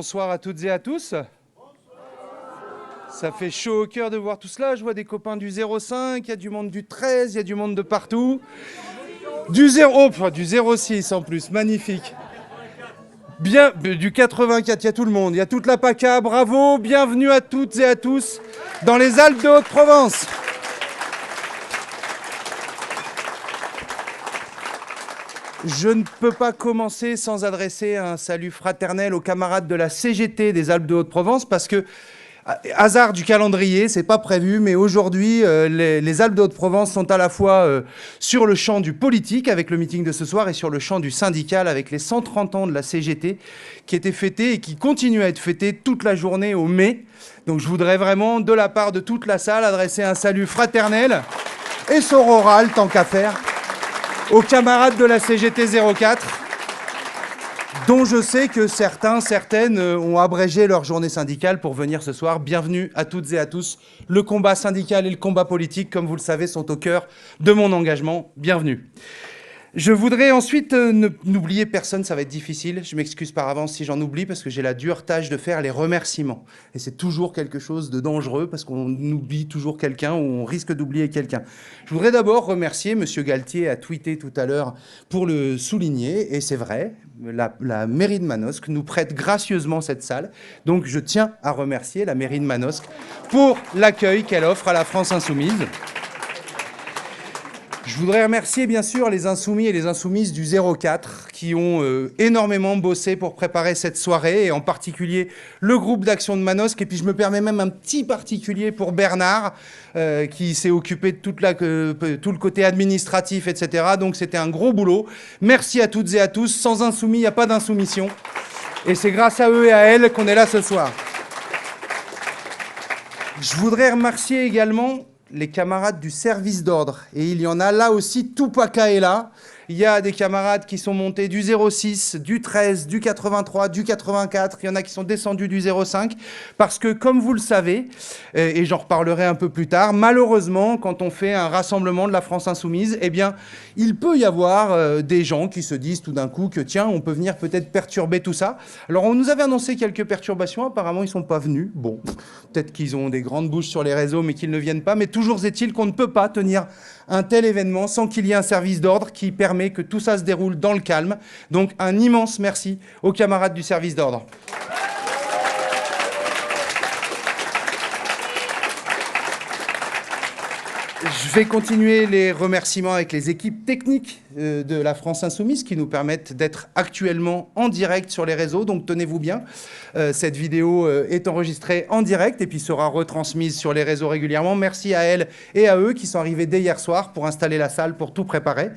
Bonsoir à toutes et à tous. Ça fait chaud au cœur de voir tout cela. Je vois des copains du 05, il y a du monde du 13, il y a du monde de partout. Du 06 en plus, magnifique. Bien, du 84, il y a tout le monde, il y a toute la PACA, bravo, bienvenue à toutes et à tous dans les Alpes de Haute-Provence. Je ne peux pas commencer sans adresser un salut fraternel aux camarades de la CGT des Alpes de Haute-Provence parce que, hasard du calendrier, c'est pas prévu, mais aujourd'hui, les Alpes de Haute-Provence sont à la fois sur le champ du politique avec le meeting de ce soir et sur le champ du syndical avec les 130 ans de la CGT qui étaient fêtés et qui continuent à être fêtés toute la journée au mai. Donc je voudrais vraiment, de la part de toute la salle, adresser un salut fraternel et sororal, tant qu'à faire, aux camarades de la CGT 04, dont je sais que certaines ont abrégé leur journée syndicale pour venir ce soir. Bienvenue à toutes et à tous. Le combat syndical et le combat politique, comme vous le savez, sont au cœur de mon engagement. Bienvenue. Je voudrais ensuite n'oublier personne, ça va être difficile. Je m'excuse par avance si j'en oublie parce que j'ai la dure tâche de faire les remerciements. Et c'est toujours quelque chose de dangereux parce qu'on oublie toujours quelqu'un ou on risque d'oublier quelqu'un. Je voudrais d'abord remercier, Monsieur Galtier a tweeté tout à l'heure pour le souligner, et c'est vrai, la mairie de Manosque nous prête gracieusement cette salle. Donc je tiens à remercier la mairie de Manosque pour l'accueil qu'elle offre à la France Insoumise. Je voudrais remercier bien sûr les insoumis et les insoumises du 04 qui ont énormément bossé pour préparer cette soirée, et en particulier le groupe d'action de Manosque. Et puis je me permets même un petit particulier pour Bernard qui s'est occupé de tout le côté administratif, etc. Donc c'était un gros boulot. Merci à toutes et à tous. Sans insoumis, il n'y a pas d'insoumission. Et c'est grâce à eux et à elles qu'on est là ce soir. Je voudrais remercier également les camarades du service d'ordre. Et il y en a là aussi, tout PACA est là. Il y a des camarades qui sont montés du 06, du 13, du 83, du 84. Il y en a qui sont descendus du 05. Parce que, comme vous le savez, et j'en reparlerai un peu plus tard, malheureusement, quand on fait un rassemblement de la France Insoumise, eh bien, il peut y avoir des gens qui se disent tout d'un coup que, tiens, on peut venir peut-être perturber tout ça. Alors, on nous avait annoncé quelques perturbations. Apparemment, ils ne sont pas venus. Bon, peut-être qu'ils ont des grandes bouches sur les réseaux, mais qu'ils ne viennent pas. Mais toujours est-il qu'on ne peut pas tenir un tel événement sans qu'il y ait un service d'ordre qui permet que tout ça se déroule dans le calme. Donc un immense merci aux camarades du service d'ordre. Je vais continuer les remerciements avec les équipes techniques de la France Insoumise qui nous permettent d'être actuellement en direct sur les réseaux. Donc tenez-vous bien, cette vidéo est enregistrée en direct et puis sera retransmise sur les réseaux régulièrement. Merci à elles et à eux qui sont arrivés dès hier soir pour installer la salle, pour tout préparer.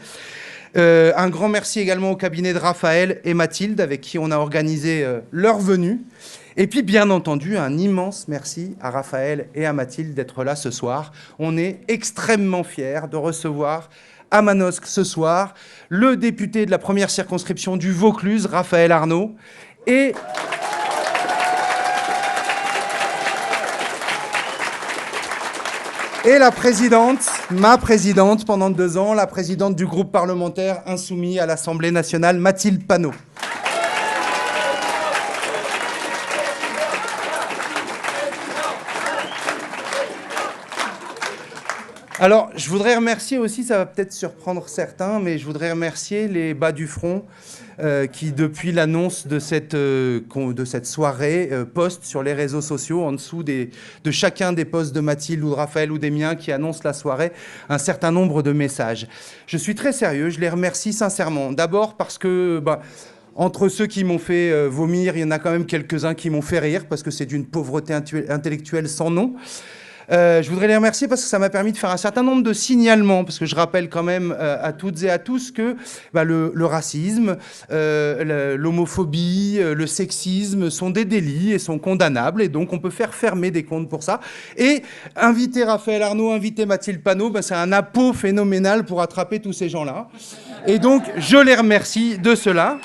Un grand merci également au cabinet de Raphaël et Mathilde avec qui on a organisé leur venue. Et puis, bien entendu, un immense merci à Raphaël et à Mathilde d'être là ce soir. On est extrêmement fiers de recevoir à Manosque ce soir le député de la première circonscription du Vaucluse, Raphaël Arnaud, et la présidente, ma présidente pendant 2 ans, la présidente du groupe parlementaire insoumis à l'Assemblée nationale, Mathilde Panot. Alors, je voudrais remercier aussi, ça va peut-être surprendre certains, mais je voudrais remercier les bas du front qui, depuis l'annonce de cette soirée, postent sur les réseaux sociaux, en dessous de chacun des posts de Mathilde ou de Raphaël ou des miens qui annoncent la soirée, un certain nombre de messages. Je suis très sérieux, je les remercie sincèrement. D'abord parce que entre ceux qui m'ont fait vomir, il y en a quand même quelques-uns qui m'ont fait rire, parce que c'est d'une pauvreté intellectuelle sans nom. Je voudrais les remercier parce que ça m'a permis de faire un certain nombre de signalements, parce que je rappelle quand même à toutes et à tous que le racisme, l'homophobie, le sexisme sont des délits et sont condamnables, et donc on peut faire fermer des comptes pour ça. Et inviter Raphaël Arnaud, inviter Mathilde Panot, c'est un appôt phénoménal pour attraper tous ces gens-là. Et donc je les remercie de cela.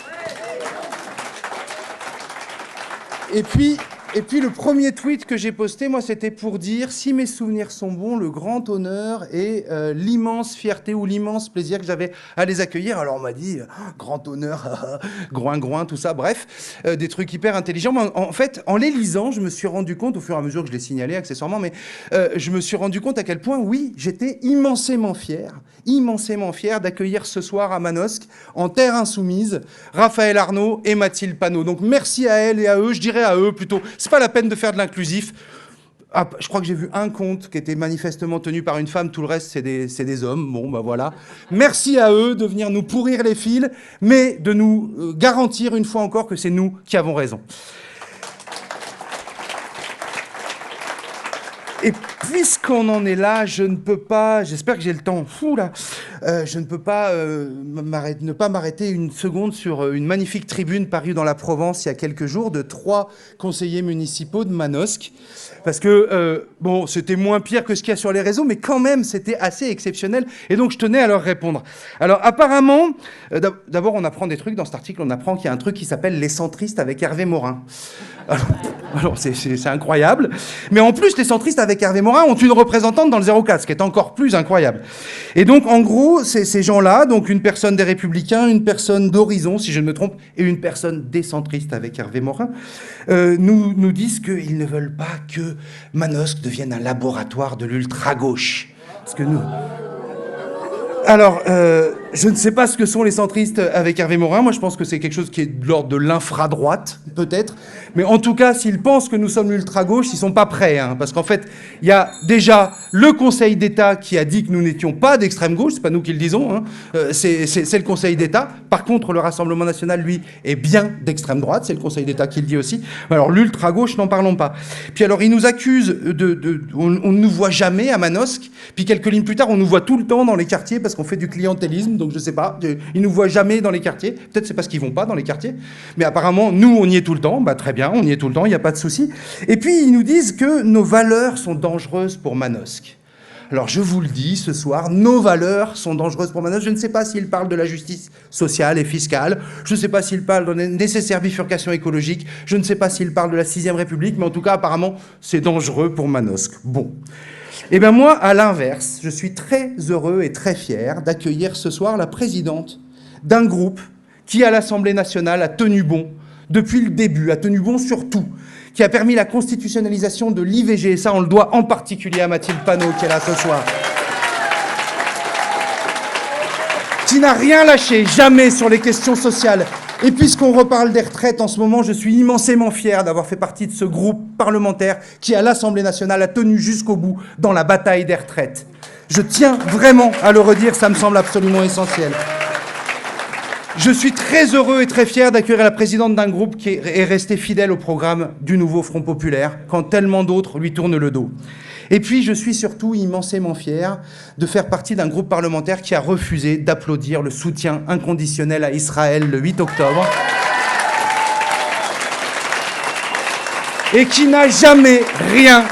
Et puis, Et puis le premier tweet que j'ai posté, moi, c'était pour dire, si mes souvenirs sont bons, le grand honneur et l'immense fierté ou l'immense plaisir que j'avais à les accueillir. Alors on m'a dit, grand honneur, groin, tout ça, bref, des trucs hyper intelligents. Mais en fait, en les lisant, je me suis rendu compte, au fur et à mesure que je les signalais accessoirement, mais je me suis rendu compte à quel point, oui, j'étais immensément fier d'accueillir ce soir à Manosque, en terre insoumise, Raphaël Arnaud et Mathilde Panot. Donc merci à elle et à eux, je dirais à eux plutôt. C'est pas la peine de faire de l'inclusif. Ah, je crois que j'ai vu un compte qui était manifestement tenu par une femme, tout le reste c'est des hommes. Bon, bah voilà. Merci à eux de venir nous pourrir les fils, mais de nous garantir une fois encore que c'est nous qui avons raison. Et puisqu'on en est là, je ne peux pas, j'espère que j'ai le temps fou là, je ne peux pas ne pas m'arrêter une seconde sur une magnifique tribune parue dans la Provence il y a quelques jours de 3 conseillers municipaux de Manosque. Parce que, bon, c'était moins pire que ce qu'il y a sur les réseaux, mais quand même, c'était assez exceptionnel. Et donc, je tenais à leur répondre. Alors, apparemment, d'abord, on apprend des trucs dans cet article. On apprend qu'il y a un truc qui s'appelle Les centristes avec Hervé Morin. Alors c'est incroyable. Mais en plus, les centristes avec Hervé Morin ont une représentante dans le 04, ce qui est encore plus incroyable. Et donc, en gros, ces gens-là, donc une personne des Républicains, une personne d'Horizon, si je ne me trompe, et une personne des centristes avec Hervé Morin, nous disent qu'ils ne veulent pas que Manosque devienne un laboratoire de l'ultra-gauche. Parce que nous... Alors, je ne sais pas ce que sont les centristes avec Hervé Morin. Moi, je pense que c'est quelque chose qui est de l'ordre de l'infra-droite, peut-être. Mais en tout cas, s'ils pensent que nous sommes l'ultra-gauche, ils ne sont pas prêts. Hein, parce qu'en fait, il y a déjà le Conseil d'État qui a dit que nous n'étions pas d'extrême gauche. C'est pas nous qui le disons. Hein, c'est le Conseil d'État. Par contre, le Rassemblement national, lui, est bien d'extrême droite. C'est le Conseil d'État qui le dit aussi. Alors, l'ultra-gauche, n'en parlons pas. Puis alors, ils nous accusent on ne nous voit jamais à Manosque. Puis quelques lignes plus tard, on nous voit tout le temps dans les quartiers parce qu'on fait du clientélisme, donc je sais pas, ils nous voient jamais dans les quartiers, peut-être c'est parce qu'ils vont pas dans les quartiers, mais apparemment, nous, on y est tout le temps, bah très bien, on y est tout le temps, il n'y a pas de souci. Et puis, ils nous disent que nos valeurs sont dangereuses pour Manosque. Alors, je vous le dis, ce soir, nos valeurs sont dangereuses pour Manosque. Je ne sais pas s'ils parlent de la justice sociale et fiscale, je ne sais pas s'ils parlent de la nécessaire bifurcation écologique, je ne sais pas s'ils parlent de la 6e République, mais en tout cas, apparemment, c'est dangereux pour Manosque. Bon. Eh bien moi, à l'inverse, je suis très heureux et très fier d'accueillir ce soir la présidente d'un groupe qui, à l'Assemblée nationale, a tenu bon depuis le début, a tenu bon sur tout, qui a permis la constitutionnalisation de l'IVG, et ça on le doit en particulier à Mathilde Panot qui est là ce soir, qui n'a rien lâché, jamais, sur les questions sociales. Et puisqu'on reparle des retraites en ce moment, je suis immensément fier d'avoir fait partie de ce groupe parlementaire qui, à l'Assemblée nationale, a tenu jusqu'au bout dans la bataille des retraites. Je tiens vraiment à le redire, ça me semble absolument essentiel. Je suis très heureux et très fier d'accueillir la présidente d'un groupe qui est resté fidèle au programme du nouveau Front populaire, quand tellement d'autres lui tournent le dos. Et puis, je suis surtout immensément fier de faire partie d'un groupe parlementaire qui a refusé d'applaudir le soutien inconditionnel à Israël le 8 octobre et qui n'a jamais rien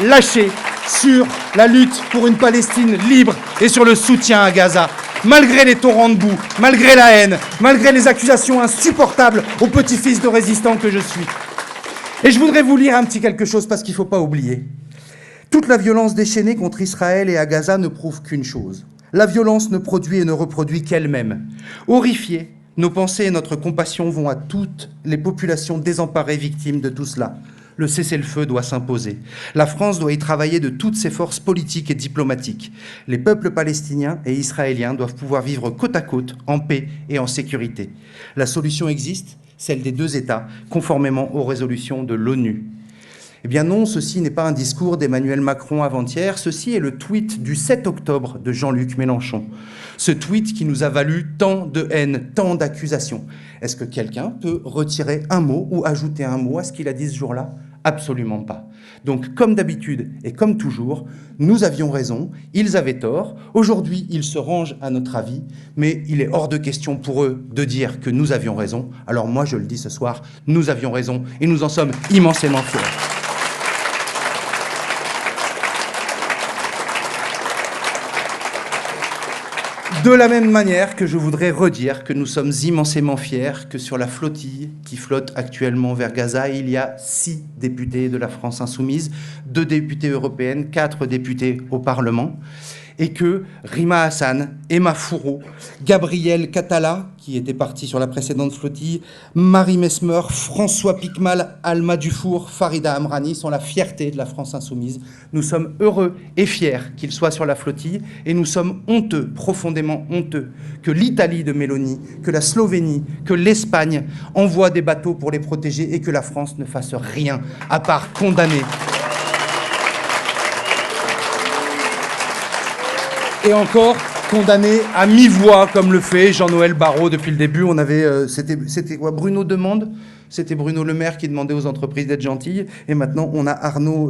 lâché sur la lutte pour une Palestine libre et sur le soutien à Gaza. Malgré les torrents de boue, malgré la haine, malgré les accusations insupportables au petit-fils de résistant que je suis. Et je voudrais vous lire un petit quelque chose parce qu'il ne faut pas oublier. Toute la violence déchaînée contre Israël et à Gaza ne prouve qu'une chose. La violence ne produit et ne reproduit qu'elle-même. Horrifiés, nos pensées et notre compassion vont à toutes les populations désemparées victimes de tout cela. Le cessez-le-feu doit s'imposer. La France doit y travailler de toutes ses forces politiques et diplomatiques. Les peuples palestiniens et israéliens doivent pouvoir vivre côte à côte, en paix et en sécurité. La solution existe, celle des 2 États, conformément aux résolutions de l'ONU. Eh bien non, ceci n'est pas un discours d'Emmanuel Macron avant-hier, ceci est le tweet du 7 octobre de Jean-Luc Mélenchon. Ce tweet qui nous a valu tant de haine, tant d'accusations. Est-ce que quelqu'un peut retirer un mot ou ajouter un mot à ce qu'il a dit ce jour-là? Absolument pas. Donc, comme d'habitude et comme toujours, nous avions raison, ils avaient tort. Aujourd'hui, ils se rangent à notre avis, mais il est hors de question pour eux de dire que nous avions raison. Alors moi, je le dis ce soir, nous avions raison et nous en sommes immensément fiers. De la même manière que je voudrais redire que nous sommes immensément fiers que sur la flottille qui flotte actuellement vers Gaza, il y a 6 députés de la France insoumise, 2 députés européennes, 4 députés au Parlement, et que Rima Hassan, Emma Fourreau, Gabriel Catala, qui était parti sur la précédente flottille, Marie Mesmer, François Picmal, Alma Dufour, Farida Amrani sont la fierté de la France insoumise. Nous sommes heureux et fiers qu'ils soient sur la flottille et nous sommes honteux, profondément honteux, que l'Italie de Meloni, que la Slovénie, que l'Espagne envoient des bateaux pour les protéger et que la France ne fasse rien à part condamner. Et encore condamné à mi-voix, comme le fait Jean-Noël Barrot depuis le début. On avait, c'était quoi, Bruno demande. C'était Bruno Le Maire qui demandait aux entreprises d'être gentilles. Et maintenant, on a Arnaud...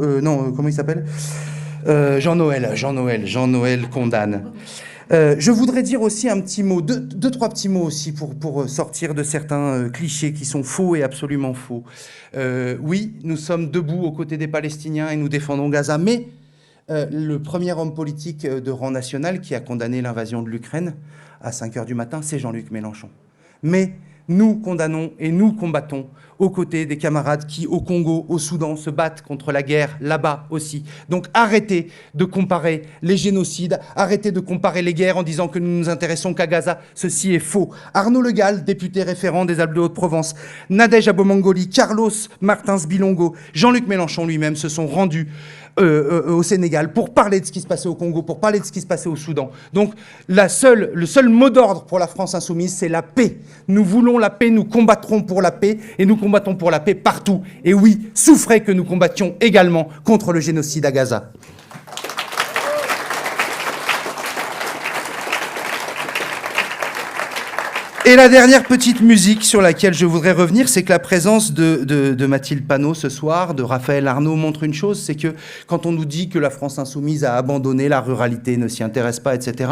comment il s'appelle Jean-Noël condamne. Je voudrais dire aussi un petit mot, deux, trois petits mots aussi pour sortir de certains clichés qui sont faux et absolument faux. Oui, nous sommes debout aux côtés des Palestiniens et nous défendons Gaza, mais... le premier homme politique de rang national qui a condamné l'invasion de l'Ukraine à 5 h du matin, c'est Jean-Luc Mélenchon. Mais nous condamnons et nous combattons aux côtés des camarades qui, au Congo, au Soudan, se battent contre la guerre là-bas aussi. Donc arrêtez de comparer les génocides, arrêtez de comparer les guerres en disant que nous ne nous intéressons qu'à Gaza. Ceci est faux. Arnaud Le Gall, député référent des Alpes de Haute-Provence, Nadège Abomangoli, Carlos Martins Bilongo, Jean-Luc Mélenchon lui-même se sont rendus au Sénégal pour parler de ce qui se passait au Congo, pour parler de ce qui se passait au Soudan. Donc le seul mot d'ordre pour la France insoumise, c'est la paix. Nous voulons la paix, nous combattrons pour la paix et nous combattons pour la paix partout. Et oui, souffrez que nous combattions également contre le génocide à Gaza. Et la dernière petite musique sur laquelle je voudrais revenir, c'est que la présence de Mathilde Panot ce soir, de Raphaël Arnaud, montre une chose, c'est que quand on nous dit que la France insoumise a abandonné la ruralité, ne s'y intéresse pas, etc.,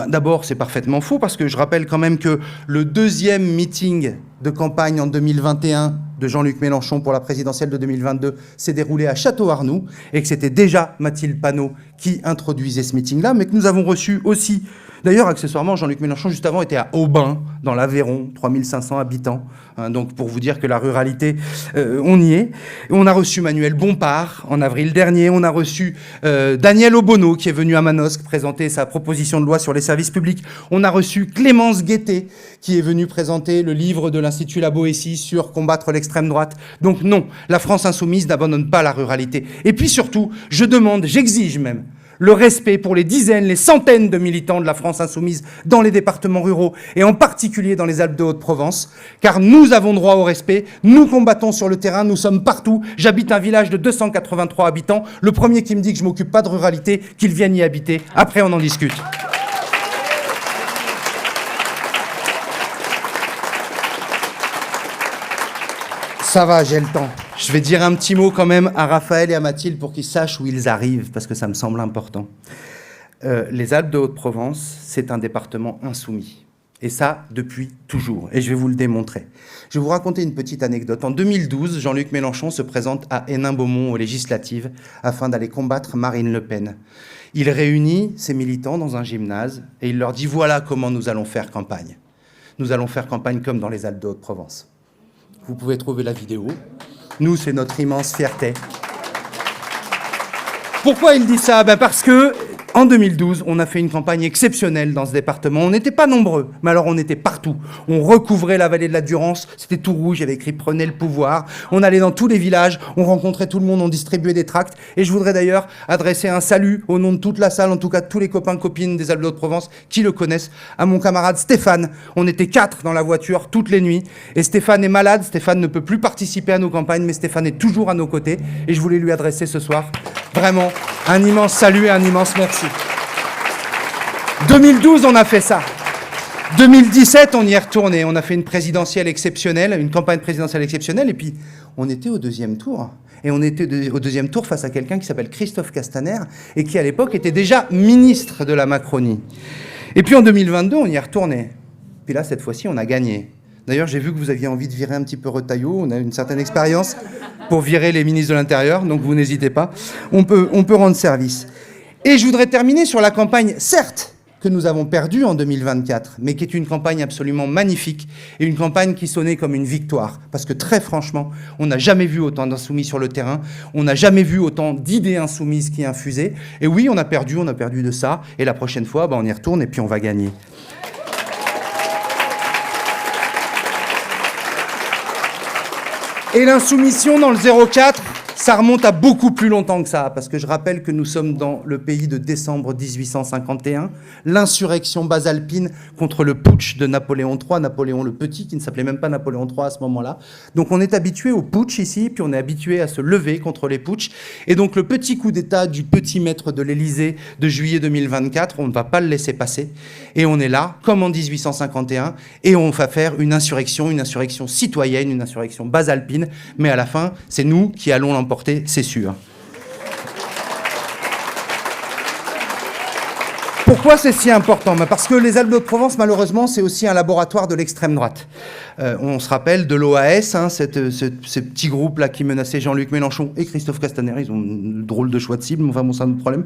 d'abord, c'est parfaitement faux, parce que je rappelle quand même que le deuxième meeting de campagne en 2021 de Jean-Luc Mélenchon pour la présidentielle de 2022 s'est déroulé à Château-Arnoux, et que c'était déjà Mathilde Panot qui introduisait ce meeting-là, mais que nous avons reçu aussi... D'ailleurs, accessoirement, Jean-Luc Mélenchon, juste avant, était à Aubin, dans l'Aveyron, 3500 habitants. Donc, pour vous dire que la ruralité, on y est. Et on a reçu Manuel Bompard en avril dernier. On a reçu Daniel Obono, qui est venu à Manosque présenter sa proposition de loi sur les services publics. On a reçu Clémence Guettet, qui est venue présenter le livre de l'Institut La Boétie sur combattre l'extrême droite. Donc non, la France insoumise n'abandonne pas la ruralité. Et puis surtout, je demande, j'exige même, le respect pour les dizaines, les centaines de militants de la France insoumise dans les départements ruraux et en particulier dans les Alpes de Haute-Provence, car nous avons droit au respect, nous combattons sur le terrain, nous sommes partout. J'habite un village de 283 habitants. Le premier qui me dit que je ne m'occupe pas de ruralité, qu'il vienne y habiter. Après, on en discute. Ça va, j'ai le temps. Je vais dire un petit mot quand même à Raphaël et à Mathilde pour qu'ils sachent où ils arrivent, parce que ça me semble important. Les Alpes de Haute-Provence, c'est un département insoumis. Et ça, depuis toujours. Et je vais vous le démontrer. Je vais vous raconter une petite anecdote. En 2012, Jean-Luc Mélenchon se présente à Hénin-Beaumont aux législatives afin d'aller combattre Marine Le Pen. Il réunit ses militants dans un gymnase et il leur dit « Voilà comment nous allons faire campagne. Nous allons faire campagne comme dans les Alpes de Haute-Provence. » Vous pouvez trouver la vidéo. Nous, c'est notre immense fierté. Pourquoi il dit ça ? Parce que en 2012, on a fait une campagne exceptionnelle dans ce département. On n'était pas nombreux, mais alors on était partout. On recouvrait la vallée de la Durance, c'était tout rouge, il y avait écrit « Prenez le pouvoir ». On allait dans tous les villages, on rencontrait tout le monde, on distribuait des tracts. Et je voudrais d'ailleurs adresser un salut au nom de toute la salle, en tout cas de tous les copains, copines des Alpes de Haute-Provence qui le connaissent, à mon camarade Stéphane. On était 4 dans la voiture toutes les nuits. Et Stéphane est malade, Stéphane ne peut plus participer à nos campagnes, mais Stéphane est toujours à nos côtés. Et je voulais lui adresser ce soir, vraiment, un immense salut et un immense merci. 2012, on a fait ça. 2017, on y est retourné. On a fait une présidentielle exceptionnelle, une campagne présidentielle exceptionnelle, et puis on était au deuxième tour. Et on était au deuxième tour face à quelqu'un qui s'appelle Christophe Castaner, et qui à l'époque était déjà ministre de la Macronie. Et puis en 2022, on y est retourné. Puis là, cette fois-ci, on a gagné. D'ailleurs, j'ai vu que vous aviez envie de virer un petit peu Retailleau. On a une certaine expérience pour virer les ministres de l'Intérieur, donc vous n'hésitez pas. On peut rendre service. Et je voudrais terminer sur la campagne, certes, que nous avons perdu en 2024, mais qui est une campagne absolument magnifique et une campagne qui sonnait comme une victoire. Parce que très franchement, on n'a jamais vu autant d'insoumis sur le terrain, on n'a jamais vu autant d'idées insoumises qui infusaient. Et oui, on a perdu de ça, et la prochaine fois, on y retourne et puis on va gagner. Et l'insoumission dans le 04, ça remonte à beaucoup plus longtemps que ça, parce que je rappelle que nous sommes dans le pays de décembre 1851, l'insurrection basalpine contre le putsch de Napoléon III, Napoléon le Petit, qui ne s'appelait même pas Napoléon III à ce moment-là. Donc on est habitué au putsch ici, puis on est habitué à se lever contre les putschs. Et donc le petit coup d'État du petit maître de l'Élysée de juillet 2024, on ne va pas le laisser passer. Et on est là, comme en 1851, et on va faire une insurrection citoyenne, une insurrection basalpine, mais à la fin, c'est nous qui allons l'emporter, c'est sûr. Pourquoi c'est si important? Parce que les Alpes-de-Haute-Provence, malheureusement, c'est aussi un laboratoire de l'extrême droite. On se rappelle de l'OAS, ce petit groupe-là qui menaçait Jean-Luc Mélenchon et Christophe Castaner, ils ont un drôle de choix de cible, enfin bon, c'est un autre problème,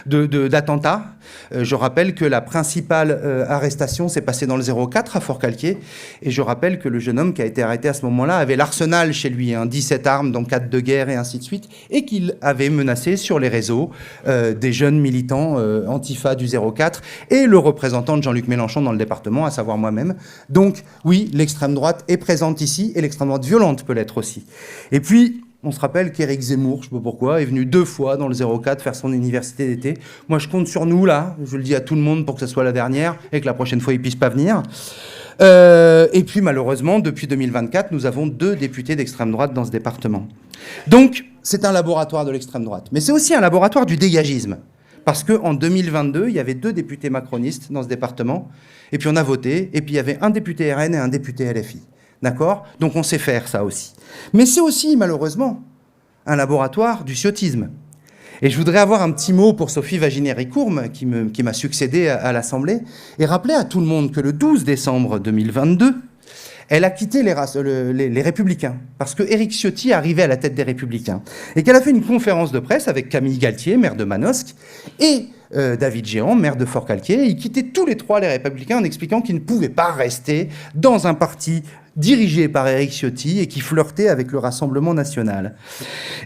d'attentats. Je rappelle que la principale arrestation s'est passée dans le 04 à Fort-Calquier, et je rappelle que le jeune homme qui a été arrêté à ce moment-là avait l'arsenal chez lui, 17 armes, dont 4 de guerre et ainsi de suite, et qu'il avait menacé sur les réseaux des jeunes militants antifa du 04 et le représentant de Jean-Luc Mélenchon dans le département, à savoir moi-même. Donc oui, l'extrême droite est présente ici, et l'extrême droite violente peut l'être aussi. Et puis, on se rappelle qu'Éric Zemmour, je ne sais pas pourquoi, est venu 2 fois dans le 04 faire son université d'été. Moi, je compte sur nous, là, je le dis à tout le monde pour que ce soit la dernière, et que la prochaine fois, il ne puisse pas venir. Et puis, malheureusement, depuis 2024, nous avons 2 députés d'extrême droite dans ce département. Donc, c'est un laboratoire de l'extrême droite. Mais c'est aussi un laboratoire du dégagisme. Parce qu'en 2022, il y avait 2 députés macronistes dans ce département, et puis on a voté, et puis il y avait un député RN et un député LFI. D'accord? Donc on sait faire ça aussi. Mais c'est aussi, malheureusement, un laboratoire du ciotisme. Et je voudrais avoir un petit mot pour Sophie Waginet-Ricourme, qui m'a succédé à l'Assemblée, et rappeler à tout le monde que le 12 décembre 2022, elle a quitté les Républicains, parce que Éric Ciotti arrivait à la tête des Républicains, et qu'elle a fait une conférence de presse avec Camille Galtier, maire de Manosque, et David Géant, maire de Fort-Calquier. Ils quittaient tous les 3 les Républicains en expliquant qu'ils ne pouvaient pas rester dans un parti dirigé par Éric Ciotti et qui flirtait avec le Rassemblement national.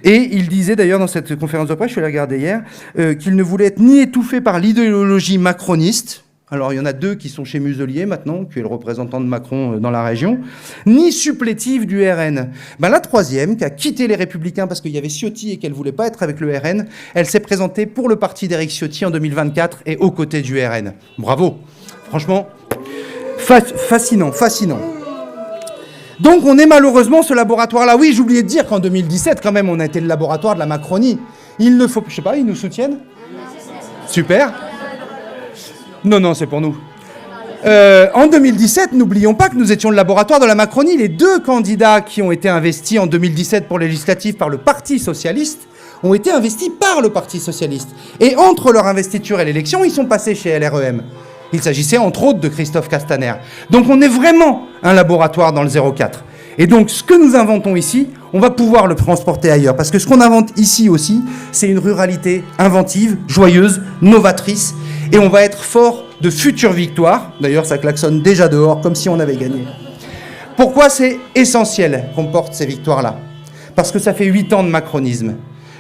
Et il disait d'ailleurs dans cette conférence de presse, je l'ai regardée hier, qu'il ne voulait être ni étouffé par l'idéologie macroniste. Alors, il y en a 2 qui sont chez Muselier maintenant, qui est le représentant de Macron dans la région, ni supplétive du RN. La 3e, qui a quitté les Républicains parce qu'il y avait Ciotti et qu'elle ne voulait pas être avec le RN, elle s'est présentée pour le parti d'Éric Ciotti en 2024 et aux côtés du RN. Bravo. Franchement, fascinant, fascinant. Donc, on est malheureusement ce laboratoire-là. Oui, j'oubliais de dire qu'en 2017, quand même, on a été le laboratoire de la Macronie. Il ne faut... Je sais pas, ils nous soutiennent? Super. Non, c'est pour nous. En 2017, n'oublions pas que nous étions le laboratoire de la Macronie. Les 2 candidats qui ont été investis en 2017 pour les législatives par le Parti socialiste ont été investis par le Parti socialiste. Et entre leur investiture et l'élection, ils sont passés chez LREM. Il s'agissait entre autres de Christophe Castaner. Donc on est vraiment un laboratoire dans le 04. Et donc ce que nous inventons ici, on va pouvoir le transporter ailleurs. Parce que ce qu'on invente ici aussi, c'est une ruralité inventive, joyeuse, novatrice. Et on va être fort de futures victoires. D'ailleurs, ça klaxonne déjà dehors, comme si on avait gagné. Pourquoi c'est essentiel qu'on porte ces victoires-là? Parce que ça fait 8 ans de macronisme.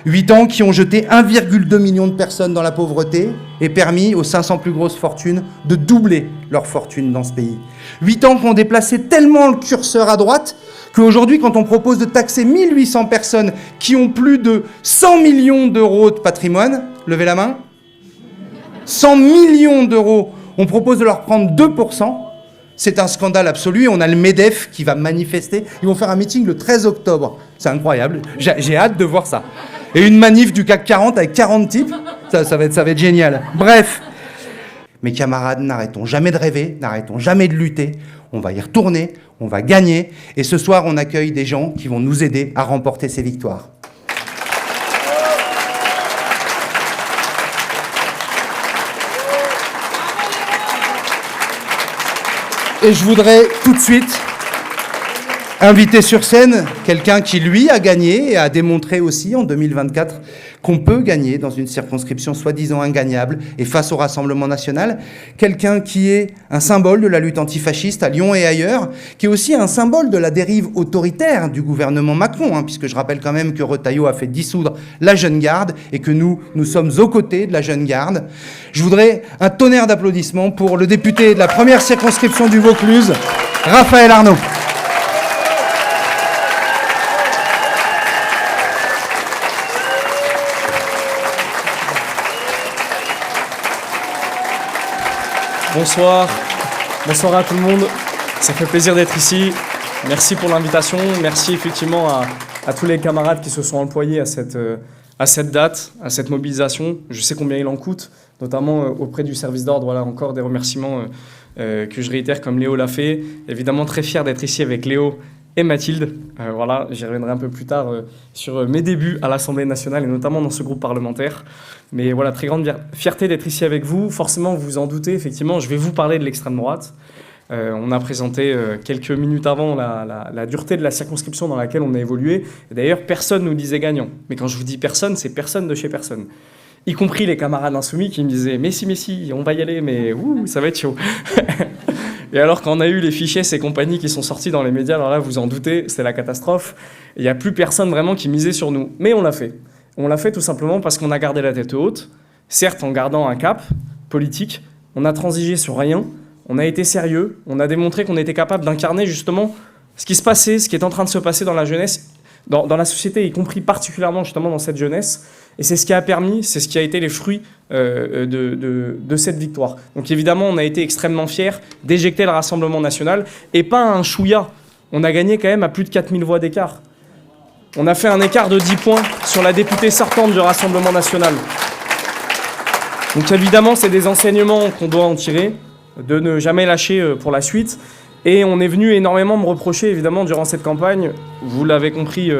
8 ans qui ont jeté 1,2 million de personnes dans la pauvreté et permis aux 500 plus grosses fortunes de doubler leur fortune dans ce pays. 8 ans qui ont déplacé tellement le curseur à droite qu'aujourd'hui, quand on propose de taxer 1800 personnes qui ont plus de 100 millions d'euros de patrimoine, levez la main, 100 millions d'euros, on propose de leur prendre 2%, c'est un scandale absolu. On a le MEDEF qui va manifester. Ils vont faire un meeting le 13 octobre. C'est incroyable. J'ai hâte de voir ça. Et une manif du CAC 40 avec 40 types, ça va être génial. Bref, mes camarades, n'arrêtons jamais de rêver, n'arrêtons jamais de lutter. On va y retourner, on va gagner. Et ce soir, on accueille des gens qui vont nous aider à remporter ces victoires. Et je voudrais tout de suite Invité sur scène, quelqu'un qui, lui, a gagné et a démontré aussi en 2024 qu'on peut gagner dans une circonscription soi-disant ingagnable et face au Rassemblement national. Quelqu'un qui est un symbole de la lutte antifasciste à Lyon et ailleurs, qui est aussi un symbole de la dérive autoritaire du gouvernement Macron, puisque je rappelle quand même que Retailleau a fait dissoudre la Jeune Garde et que nous sommes aux côtés de la Jeune Garde. Je voudrais un tonnerre d'applaudissements pour le député de la première circonscription du Vaucluse, Raphaël Arnaud. Bonsoir à tout le monde, ça fait plaisir d'être ici, merci pour l'invitation, merci effectivement à tous les camarades qui se sont employés à cette date, à cette mobilisation. Je sais combien il en coûte, notamment auprès du service d'ordre. Voilà, encore des remerciements que je réitère comme Léo l'a fait. Évidemment très fier d'être ici avec Léo et Mathilde. Voilà, j'y reviendrai un peu plus tard sur mes débuts à l'Assemblée nationale et notamment dans ce groupe parlementaire. Mais voilà, très grande fierté d'être ici avec vous. Forcément, vous vous en doutez, effectivement, je vais vous parler de l'extrême droite. On a présenté quelques minutes avant la dureté de la circonscription dans laquelle on a évolué. Et d'ailleurs, personne ne nous disait gagnant. Mais quand je vous dis personne, c'est personne de chez personne. Y compris les camarades insoumis qui me disaient « Mais si, on va y aller, mais ça va être chaud ». Et alors quand on a eu les fichiers, ces compagnies qui sont sorties dans les médias, alors là, vous en doutez, c'était la catastrophe. Il n'y a plus personne vraiment qui misait sur nous. Mais on l'a fait. On l'a fait tout simplement parce qu'on a gardé la tête haute, certes en gardant un cap politique, on a transigé sur rien, on a été sérieux, on a démontré qu'on était capable d'incarner justement ce qui se passait, ce qui est en train de se passer dans la jeunesse, dans la société, y compris particulièrement justement dans cette jeunesse. Et c'est ce qui a permis, c'est ce qui a été les fruits de cette victoire. Donc évidemment, on a été extrêmement fiers d'éjecter le Rassemblement national, et pas un chouïa. On a gagné quand même à plus de 4000 voix d'écart. On a fait un écart de 10 points sur la députée sortante du Rassemblement national. Donc évidemment, c'est des enseignements qu'on doit en tirer, de ne jamais lâcher pour la suite. Et on est venu énormément me reprocher, évidemment, durant cette campagne, vous l'avez compris,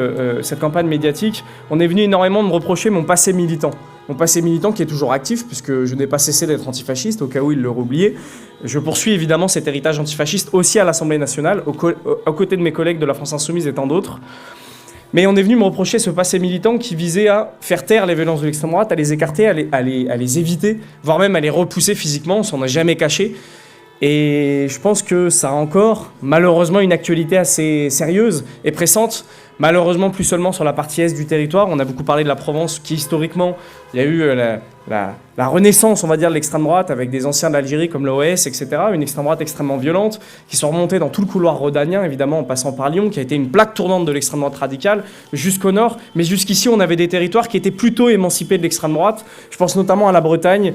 cette campagne médiatique, on est venu énormément me reprocher mon passé militant. Mon passé militant qui est toujours actif, puisque je n'ai pas cessé d'être antifasciste, au cas où il l'aurait oublié. Je poursuis évidemment cet héritage antifasciste aussi à l'Assemblée nationale, aux côtés de mes collègues de la France Insoumise et tant d'autres. Mais on est venu me reprocher ce passé militant qui visait à faire taire les violences de l'extrême droite, à les écarter, à les éviter, voire même à les repousser physiquement, on s'en a jamais caché. Et je pense que ça a encore, malheureusement, une actualité assez sérieuse et pressante. Malheureusement, plus seulement sur la partie est du territoire. On a beaucoup parlé de la Provence, qui historiquement, il y a eu la renaissance, on va dire, de l'extrême droite, avec des anciens d'Algérie comme l'OS, etc. Une extrême droite extrêmement violente, qui sont remontés dans tout le couloir rhodanien, évidemment, en passant par Lyon, qui a été une plaque tournante de l'extrême droite radicale, jusqu'au nord. Mais jusqu'ici, on avait des territoires qui étaient plutôt émancipés de l'extrême droite. Je pense notamment à la Bretagne,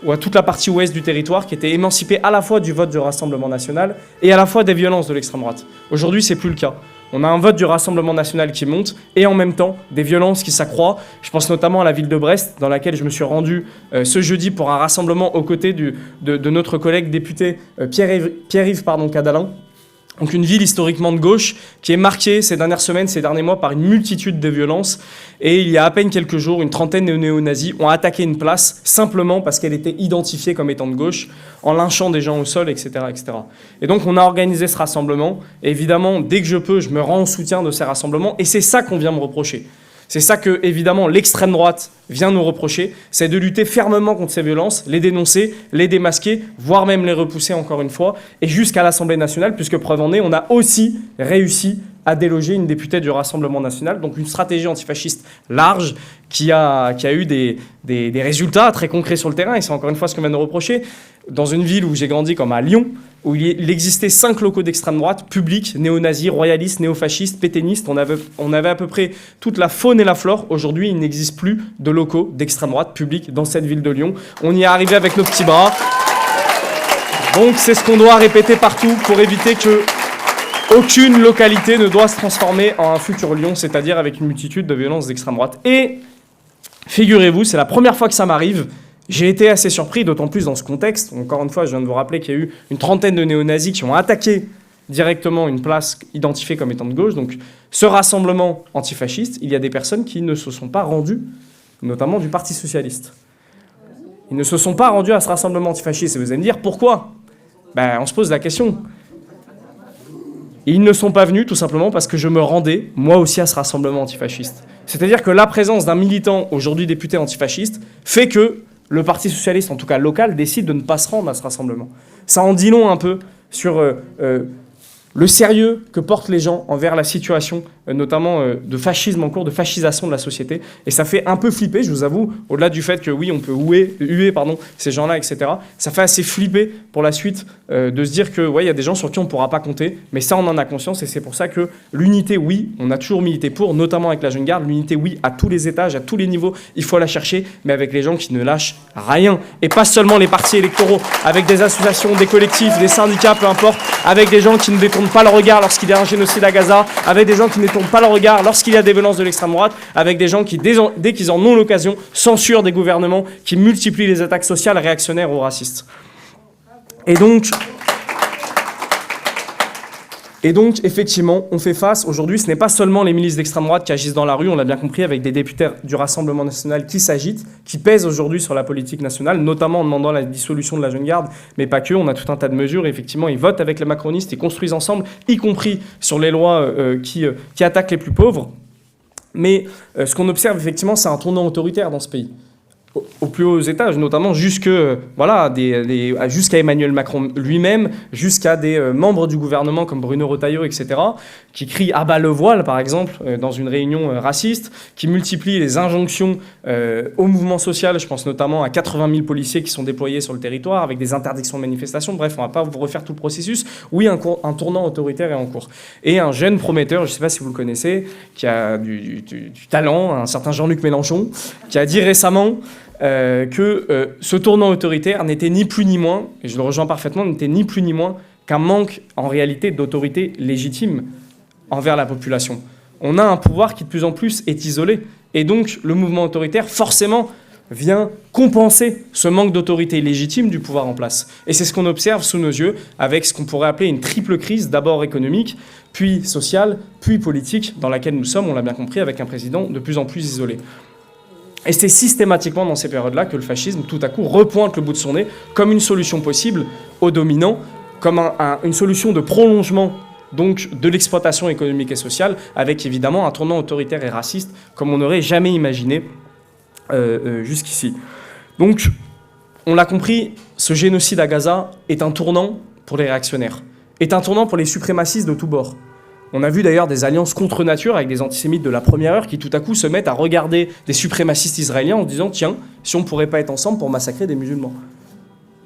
ou à toute la partie ouest du territoire qui était émancipée à la fois du vote du Rassemblement national et à la fois des violences de l'extrême droite. Aujourd'hui, c'est plus le cas. On a un vote du Rassemblement national qui monte et en même temps des violences qui s'accroissent. Je pense notamment à la ville de Brest, dans laquelle je me suis rendu ce jeudi pour un rassemblement aux côtés de notre collègue député Pierre-Yves Cadalin. Donc une ville historiquement de gauche qui est marquée ces dernières semaines, ces derniers mois par une multitude de violences. Et il y a à peine quelques jours, une trentaine de néo-nazis ont attaqué une place simplement parce qu'elle était identifiée comme étant de gauche, en lynchant des gens au sol, etc., etc. Et donc on a organisé ce rassemblement. Et évidemment, dès que je peux, je me rends en soutien de ces rassemblements. Et c'est ça qu'on vient me reprocher. C'est ça que, évidemment, l'extrême droite vient nous reprocher, c'est de lutter fermement contre ces violences, les dénoncer, les démasquer, voire même les repousser encore une fois, et jusqu'à l'Assemblée nationale, puisque preuve en est, on a aussi réussi à déloger une députée du Rassemblement national, donc une stratégie antifasciste large qui a eu des résultats très concrets sur le terrain, et c'est encore une fois ce qu'on vient nous reprocher. Dans une ville où j'ai grandi comme à Lyon, où il existait 5 locaux d'extrême droite, publics, néo-nazis, royalistes, néofascistes, pétainistes. On avait à peu près toute la faune et la flore. Aujourd'hui, il n'existe plus de locaux d'extrême droite publics dans cette ville de Lyon. On y est arrivé avec nos petits bras. Donc c'est ce qu'on doit répéter partout pour éviter que aucune localité ne doit se transformer en un futur Lyon, c'est-à-dire avec une multitude de violences d'extrême droite. Et figurez-vous, c'est la première fois que ça m'arrive. J'ai été assez surpris, d'autant plus dans ce contexte. Encore une fois, je viens de vous rappeler qu'il y a eu une trentaine de néo-nazis qui ont attaqué directement une place identifiée comme étant de gauche. Donc, ce rassemblement antifasciste, il y a des personnes qui ne se sont pas rendues, notamment du Parti socialiste. Ils ne se sont pas rendus à ce rassemblement antifasciste. Et vous allez me dire, pourquoi ? On se pose la question. Et ils ne sont pas venus tout simplement parce que je me rendais, moi aussi, à ce rassemblement antifasciste. C'est-à-dire que la présence d'un militant, aujourd'hui député antifasciste, fait que le Parti socialiste, en tout cas local, décide de ne pas se rendre à ce rassemblement. Ça en dit long un peu sur le sérieux que portent les gens envers la situation, notamment de fascisme en cours, de fascisation de la société. Et ça fait un peu flipper, je vous avoue, au-delà du fait que oui, on peut huer ces gens-là, etc. Ça fait assez flipper pour la suite de se dire que ouais, il y a des gens sur qui on ne pourra pas compter, mais ça, on en a conscience et c'est pour ça que l'unité, oui, on a toujours milité pour, notamment avec la Jeune Garde, l'unité, oui, à tous les étages, à tous les niveaux, il faut la chercher, mais avec les gens qui ne lâchent rien. Et pas seulement les partis électoraux, avec des associations, des collectifs, des syndicats, peu importe, avec des gens qui ne détournent pas le regard lorsqu'il y a un génocide à Gaza, avec des gens qui ne détournent pas le regard lorsqu'il y a des violences de l'extrême droite, avec des gens qui, dès qu'ils en ont l'occasion, censurent des gouvernements qui multiplient les attaques sociales réactionnaires ou racistes. Et donc, effectivement, on fait face, aujourd'hui, ce n'est pas seulement les milices d'extrême droite qui agissent dans la rue, on l'a bien compris, avec des députés du Rassemblement national qui s'agitent, qui pèsent aujourd'hui sur la politique nationale, notamment en demandant la dissolution de la Jeune Garde, mais pas que, on a tout un tas de mesures, et effectivement, ils votent avec les macronistes, ils construisent ensemble, y compris sur les lois qui attaquent les plus pauvres. Mais ce qu'on observe, effectivement, c'est un tournant autoritaire dans ce pays. Au plus hauts étages, notamment jusqu'à Emmanuel Macron lui-même, jusqu'à des membres du gouvernement comme Bruno Retailleau, etc., qui crient « à bas le voile », par exemple, dans une réunion raciste, qui multiplient les injonctions au mouvement social. Je pense notamment à 80 000 policiers qui sont déployés sur le territoire, avec des interdictions de manifestation. Bref, on ne va pas vous refaire tout le processus. Oui, un tournant autoritaire est en cours. Et un jeune prometteur, je ne sais pas si vous le connaissez, qui a du talent, un certain Jean-Luc Mélenchon, qui a dit récemment que ce tournant autoritaire n'était ni plus ni moins, et je le rejoins parfaitement, n'était ni plus ni moins qu'un manque en réalité d'autorité légitime envers la population. On a un pouvoir qui de plus en plus est isolé, et donc le mouvement autoritaire forcément vient compenser ce manque d'autorité légitime du pouvoir en place. Et c'est ce qu'on observe sous nos yeux avec ce qu'on pourrait appeler une triple crise, d'abord économique, puis sociale, puis politique, dans laquelle nous sommes, on l'a bien compris, avec un président de plus en plus isolé. Et c'est systématiquement dans ces périodes-là que le fascisme, tout à coup, repointe le bout de son nez comme une solution possible aux dominants, comme une solution de prolongement donc, de l'exploitation économique et sociale, avec évidemment un tournant autoritaire et raciste comme on n'aurait jamais imaginé jusqu'ici. Donc, on l'a compris, ce génocide à Gaza est un tournant pour les réactionnaires, est un tournant pour les suprémacistes de tous bords. On a vu d'ailleurs des alliances contre nature avec des antisémites de la première heure qui tout à coup se mettent à regarder des suprémacistes israéliens en se disant « Tiens, si on ne pourrait pas être ensemble pour massacrer des musulmans ».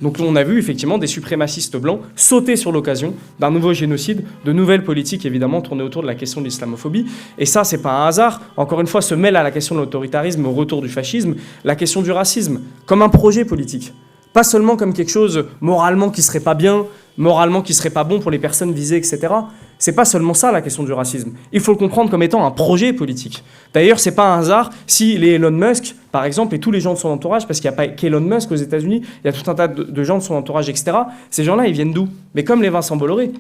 Donc on a vu effectivement des suprémacistes blancs sauter sur l'occasion d'un nouveau génocide, de nouvelles politiques évidemment tournées autour de la question de l'islamophobie. Et ça, c'est pas un hasard. Encore une fois, se mêle à la question de l'autoritarisme, au retour du fascisme, la question du racisme, comme un projet politique. Pas seulement comme quelque chose moralement qui serait pas bien, moralement qui serait pas bon pour les personnes visées, etc. C'est pas seulement ça la question du racisme. Il faut le comprendre comme étant un projet politique. D'ailleurs, c'est pas un hasard si les Elon Musk, par exemple, et tous les gens de son entourage, parce qu'il n'y a pas qu'Elon Musk aux États-Unis, il y a tout un tas de gens de son entourage, etc. Ces gens-là, ils viennent d'où? Mais comme les Vincent Bolloré,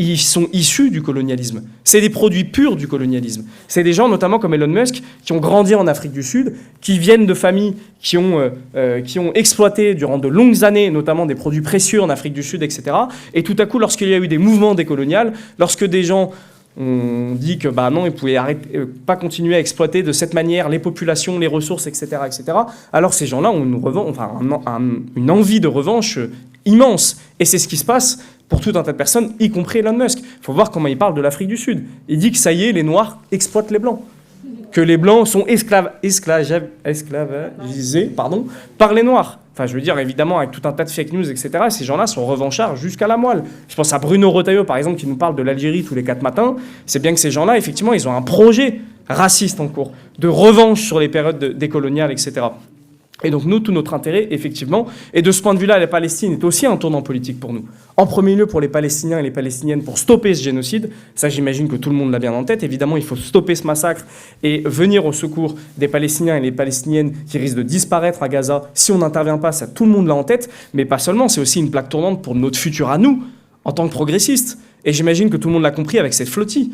ils sont issus du colonialisme. C'est des produits purs du colonialisme. C'est des gens, notamment comme Elon Musk, qui ont grandi en Afrique du Sud, qui viennent de familles qui ont exploité durant de longues années, notamment des produits précieux en Afrique du Sud, etc. Et tout à coup, lorsqu'il y a eu des mouvements décoloniaux, lorsque des gens ont dit que non, ils ne pouvaient pas continuer à exploiter de cette manière les populations, les ressources, etc., etc., alors ces gens-là ont une envie de revanche immense. Et c'est ce qui se passe pour tout un tas de personnes, y compris Elon Musk. Il faut voir comment il parle de l'Afrique du Sud. Il dit que ça y est, les Noirs exploitent les Blancs. Que les Blancs sont esclavagisés par les Noirs. Enfin, je veux dire, évidemment, avec tout un tas de fake news, etc., ces gens-là sont revanchards jusqu'à la moelle. Je pense à Bruno Retailleau, par exemple, qui nous parle de l'Algérie tous les 4 matins. C'est bien que ces gens-là, effectivement, ils ont un projet raciste en cours, de revanche sur les périodes décoloniales, etc. Et donc nous, tout notre intérêt, effectivement, et de ce point de vue-là, la Palestine est aussi un tournant politique pour nous. En premier lieu pour les Palestiniens et les Palestiniennes pour stopper ce génocide. Ça, j'imagine que tout le monde l'a bien en tête. Évidemment, il faut stopper ce massacre et venir au secours des Palestiniens et les Palestiniennes qui risquent de disparaître à Gaza. Si on n'intervient pas, ça, tout le monde l'a en tête. Mais pas seulement, c'est aussi une plaque tournante pour notre futur à nous, en tant que progressistes. Et j'imagine que tout le monde l'a compris avec cette flottille.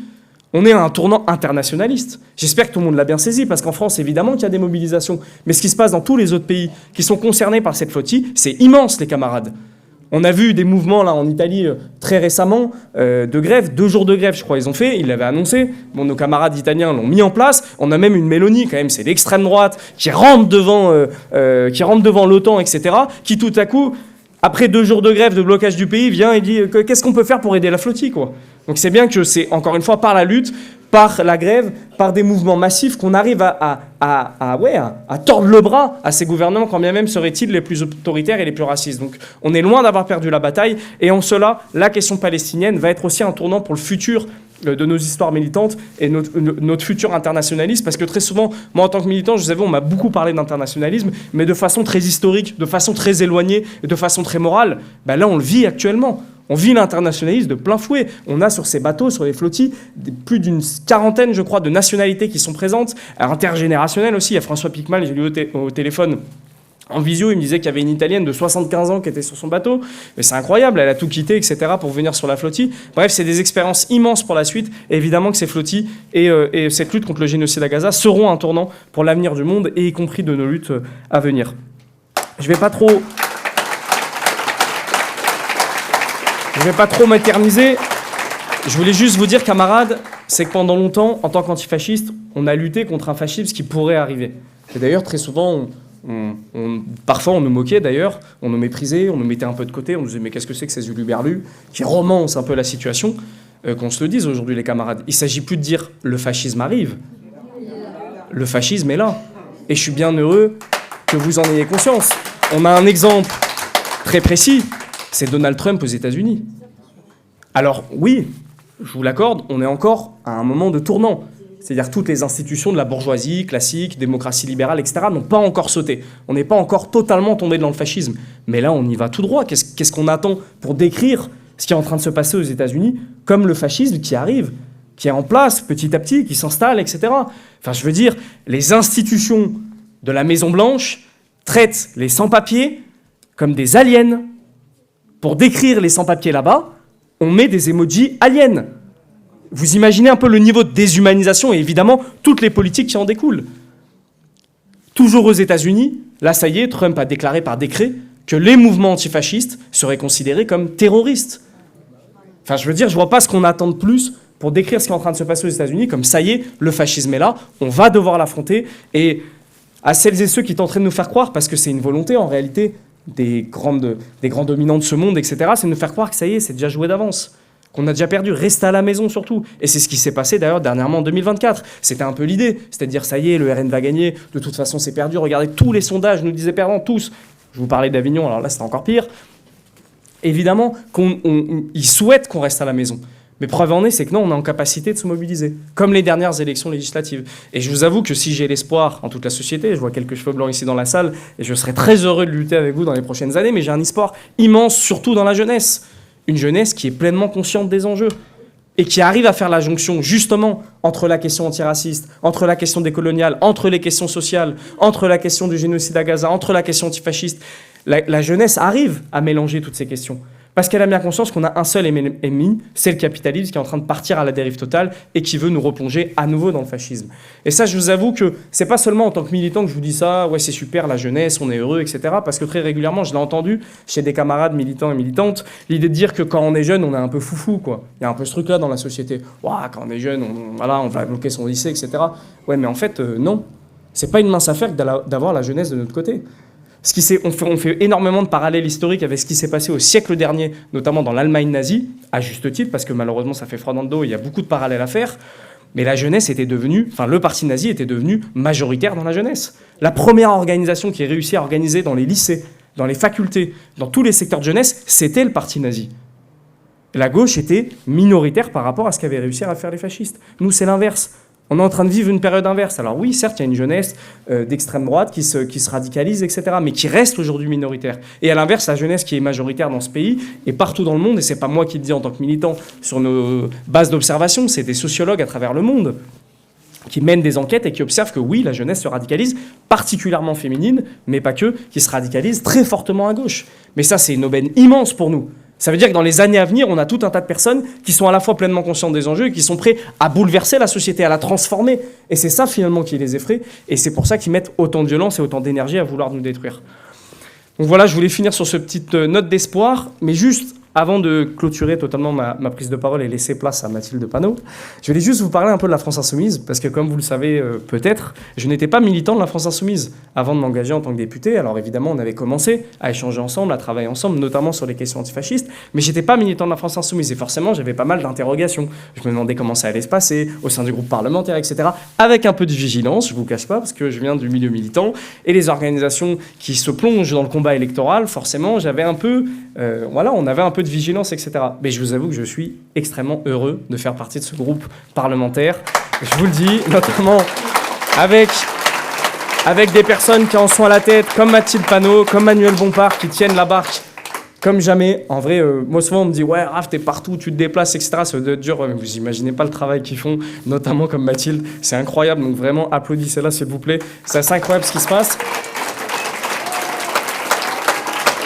On est à un tournant internationaliste. J'espère que tout le monde l'a bien saisi, parce qu'en France, évidemment qu'il y a des mobilisations. Mais ce qui se passe dans tous les autres pays qui sont concernés par cette flottille, c'est immense, les camarades. On a vu des mouvements là en Italie très récemment de grève, 2 jours de grève je crois ils ont fait, ils l'avaient annoncé, bon, nos camarades italiens l'ont mis en place, on a même une Meloni quand même, c'est l'extrême droite qui rentre devant l'OTAN, etc., qui tout à coup, après 2 jours de grève, de blocage du pays, vient et dit qu'est-ce qu'on peut faire pour aider la flottille quoi. Donc c'est bien que c'est encore une fois par la lutte, par la grève, par des mouvements massifs qu'on arrive à tordre le bras à ces gouvernements, quand bien même seraient-ils les plus autoritaires et les plus racistes. Donc on est loin d'avoir perdu la bataille, et en cela, la question palestinienne va être aussi un tournant pour le futur de nos histoires militantes et notre futur internationalisme, parce que très souvent, moi en tant que militant, je vous avoue, on m'a beaucoup parlé d'internationalisme, mais de façon très historique, de façon très éloignée, et de façon très morale. Ben là, on le vit actuellement. On vit l'internationalisme de plein fouet. On a sur ces bateaux, sur les flottilles, plus d'une quarantaine, je crois, de nationalités qui sont présentes, intergénérationnelles aussi. Il y a François Pickman, j'ai eu au téléphone en visio, il me disait qu'il y avait une Italienne de 75 ans qui était sur son bateau. Mais c'est incroyable, elle a tout quitté, etc., pour venir sur la flottille. Bref, c'est des expériences immenses pour la suite. Et évidemment que ces flottilles et cette lutte contre le génocide à Gaza seront un tournant pour l'avenir du monde, et y compris de nos luttes à venir. Je ne vais pas trop m'éterniser. Je voulais juste vous dire, camarades, c'est que pendant longtemps, en tant qu'antifasciste, on a lutté contre un fascisme qui pourrait arriver. Et d'ailleurs, très souvent, parfois on nous moquait d'ailleurs, on nous méprisait, on nous mettait un peu de côté, on nous disait mais qu'est-ce que c'est que ces huluberlus qui romancent un peu la situation, qu'on se le dise aujourd'hui les camarades. Il ne s'agit plus de dire le fascisme arrive. Le fascisme est là. Et je suis bien heureux que vous en ayez conscience. On a un exemple très précis. C'est Donald Trump aux États-Unis. Alors oui, je vous l'accorde, on est encore à un moment de tournant. C'est-à-dire toutes les institutions de la bourgeoisie classique, démocratie libérale, etc. n'ont pas encore sauté. On n'est pas encore totalement tombé dans le fascisme. Mais là, on y va tout droit. Qu'est-ce qu'on attend pour décrire ce qui est en train de se passer aux États-Unis comme le fascisme qui arrive, qui est en place petit à petit, qui s'installe, etc. Enfin, je veux dire, les institutions de la Maison-Blanche traitent les sans-papiers comme des aliens. Pour décrire les sans-papiers là-bas, on met des emojis aliens. Vous imaginez un peu le niveau de déshumanisation et évidemment toutes les politiques qui en découlent. Toujours aux États-Unis, là ça y est, Trump a déclaré par décret que les mouvements antifascistes seraient considérés comme terroristes. Enfin, je veux dire, je ne vois pas ce qu'on attend de plus pour décrire ce qui est en train de se passer aux États-Unis, comme ça y est, le fascisme est là, on va devoir l'affronter. Et à celles et ceux qui tenteraient de nous faire croire, parce que c'est une volonté en réalité, des grands dominants de ce monde, etc., c'est de nous faire croire que ça y est, c'est déjà joué d'avance, qu'on a déjà perdu, reste à la maison surtout. Et c'est ce qui s'est passé d'ailleurs dernièrement en 2024. C'était un peu l'idée, c'est-à-dire ça y est, le RN va gagner, de toute façon c'est perdu, regardez, tous les sondages nous disaient perdant, tous. Je vous parlais d'Avignon, alors là c'est encore pire. Évidemment qu'ils souhaitent qu'on reste à la maison. Mais preuve en est, c'est que non, on est en capacité de se mobiliser, comme les dernières élections législatives. Et je vous avoue que si j'ai l'espoir en toute la société, je vois quelques cheveux blancs ici dans la salle, et je serais très heureux de lutter avec vous dans les prochaines années, mais j'ai un espoir immense, surtout dans la jeunesse. Une jeunesse qui est pleinement consciente des enjeux, et qui arrive à faire la jonction, justement, entre la question antiraciste, entre la question décoloniale, entre les questions sociales, entre la question du génocide à Gaza, entre la question antifasciste. La jeunesse arrive à mélanger toutes ces questions. Parce qu'elle a bien conscience qu'on a un seul ennemi, c'est le capitalisme qui est en train de partir à la dérive totale et qui veut nous replonger à nouveau dans le fascisme. Et ça, je vous avoue que c'est pas seulement en tant que militant que je vous dis ça, ouais c'est super, la jeunesse, on est heureux, etc. Parce que très régulièrement, je l'ai entendu chez des camarades militants et militantes, l'idée de dire que quand on est jeune, on est un peu foufou, quoi. Il y a un peu ce truc-là dans la société. Ouah, quand on est jeune, on va bloquer son lycée, etc. Ouais, mais en fait, non. C'est pas une mince affaire d'avoir la jeunesse de notre côté. On fait énormément de parallèles historiques avec ce qui s'est passé au siècle dernier, notamment dans l'Allemagne nazie, à juste titre, parce que malheureusement ça fait froid dans le dos, il y a beaucoup de parallèles à faire, mais la jeunesse était devenue, le parti nazi était devenu majoritaire dans la jeunesse. La première organisation qui a réussi à organiser dans les lycées, dans les facultés, dans tous les secteurs de jeunesse, c'était le parti nazi. La gauche était minoritaire par rapport à ce qu'avaient réussi à faire les fascistes. Nous, c'est l'inverse. On est en train de vivre une période inverse. Alors oui, certes, il y a une jeunesse d'extrême droite qui se radicalise, etc., mais qui reste aujourd'hui minoritaire. Et à l'inverse, la jeunesse qui est majoritaire dans ce pays et partout dans le monde, et c'est pas moi qui le dis en tant que militant sur nos bases d'observation, c'est des sociologues à travers le monde qui mènent des enquêtes et qui observent que oui, la jeunesse se radicalise, particulièrement féminine, mais pas que, qui se radicalise très fortement à gauche. Mais ça, c'est une aubaine immense pour nous. Ça veut dire que dans les années à venir, on a tout un tas de personnes qui sont à la fois pleinement conscientes des enjeux et qui sont prêts à bouleverser la société, à la transformer. Et c'est ça finalement qui les effraie. Et c'est pour ça qu'ils mettent autant de violence et autant d'énergie à vouloir nous détruire. Donc voilà, je voulais finir sur cette petite note d'espoir, mais juste avant de clôturer totalement ma prise de parole et laisser place à Mathilde Panot, je voulais juste vous parler un peu de la France Insoumise, parce que comme vous le savez peut-être, je n'étais pas militant de la France Insoumise avant de m'engager en tant que député. Alors évidemment, on avait commencé à échanger ensemble, à travailler ensemble, notamment sur les questions antifascistes, mais j'étais pas militant de la France Insoumise, et forcément, j'avais pas mal d'interrogations. Je me demandais comment ça allait se passer, au sein du groupe parlementaire, etc., avec un peu de vigilance, je vous cache pas, parce que je viens du milieu militant, et les organisations qui se plongent dans le combat électoral, forcément, j'avais un peu, on avait un peu de vigilance, etc. Mais je vous avoue que je suis extrêmement heureux de faire partie de ce groupe parlementaire. Je vous le dis, notamment avec des personnes qui en sont à la tête, comme Mathilde Panot, comme Manuel Bompard, qui tiennent la barque comme jamais. En vrai, moi souvent on me dit « Ouais, Raph, t'es partout, tu te déplaces, etc. » Ça doit être dur, mais vous imaginez pas le travail qu'ils font, notamment comme Mathilde. C'est incroyable, donc vraiment applaudissez-la s'il vous plaît. C'est assez incroyable ce qui se passe.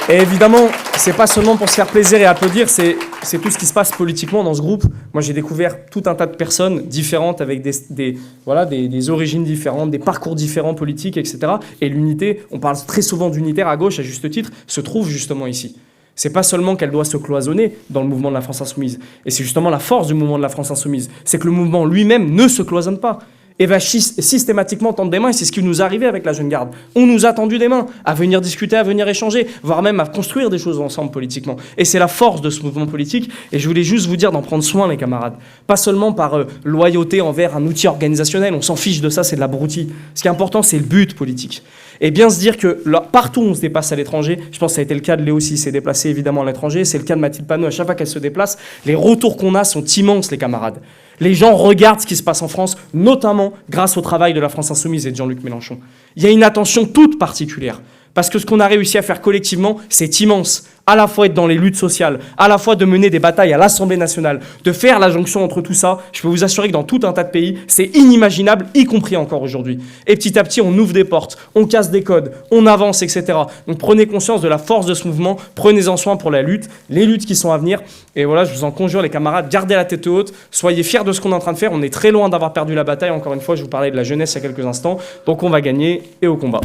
Et évidemment, c'est pas seulement pour se faire plaisir et applaudir, c'est tout ce qui se passe politiquement dans ce groupe. Moi, j'ai découvert tout un tas de personnes différentes avec des origines différentes, des parcours différents politiques, etc. Et l'unité, on parle très souvent d'unitaire à gauche, à juste titre, se trouve justement ici. C'est pas seulement qu'elle doit se cloisonner dans le mouvement de la France Insoumise. Et c'est justement la force du mouvement de la France Insoumise. C'est que le mouvement lui-même ne se cloisonne pas. Et va systématiquement tendre des mains, et c'est ce qui nous est arrivé avec la Jeune Garde. On nous a tendu des mains à venir discuter, à venir échanger, voire même à construire des choses ensemble politiquement. Et c'est la force de ce mouvement politique, et je voulais juste vous dire d'en prendre soin, les camarades. Pas seulement par loyauté envers un outil organisationnel, on s'en fiche de ça, c'est de l'abruti. Ce qui est important, c'est le but politique. Et bien se dire que là, partout où on se déplace à l'étranger, je pense que ça a été le cas de Léo s'il s'est déplacé évidemment à l'étranger, c'est le cas de Mathilde Panot, à chaque fois qu'elle se déplace, les retours qu'on a sont immenses, les camarades. Les gens regardent ce qui se passe en France, notamment grâce au travail de la France Insoumise et de Jean-Luc Mélenchon. Il y a une attention toute particulière. Parce que ce qu'on a réussi à faire collectivement, c'est immense. À la fois être dans les luttes sociales, à la fois de mener des batailles à l'Assemblée nationale, de faire la jonction entre tout ça. Je peux vous assurer que dans tout un tas de pays, c'est inimaginable, y compris encore aujourd'hui. Et petit à petit, on ouvre des portes, on casse des codes, on avance, etc. Donc prenez conscience de la force de ce mouvement, prenez-en soin pour la lutte, les luttes qui sont à venir. Et voilà, je vous en conjure, les camarades, gardez la tête haute, soyez fiers de ce qu'on est en train de faire. On est très loin d'avoir perdu la bataille. Encore une fois, je vous parlais de la jeunesse il y a quelques instants. Donc on va gagner et au combat.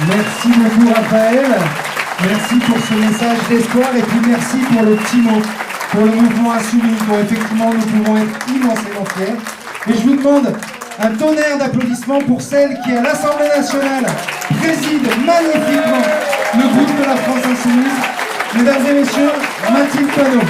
Merci beaucoup Raphaël, merci pour ce message d'espoir et puis merci pour le petit mot, pour le mouvement Insoumis, dont effectivement nous pouvons être immensément fiers. Et je vous demande un tonnerre d'applaudissements pour celle qui à l'Assemblée nationale préside magnifiquement le groupe de la France Insoumise, mesdames et messieurs, Mathilde Panot.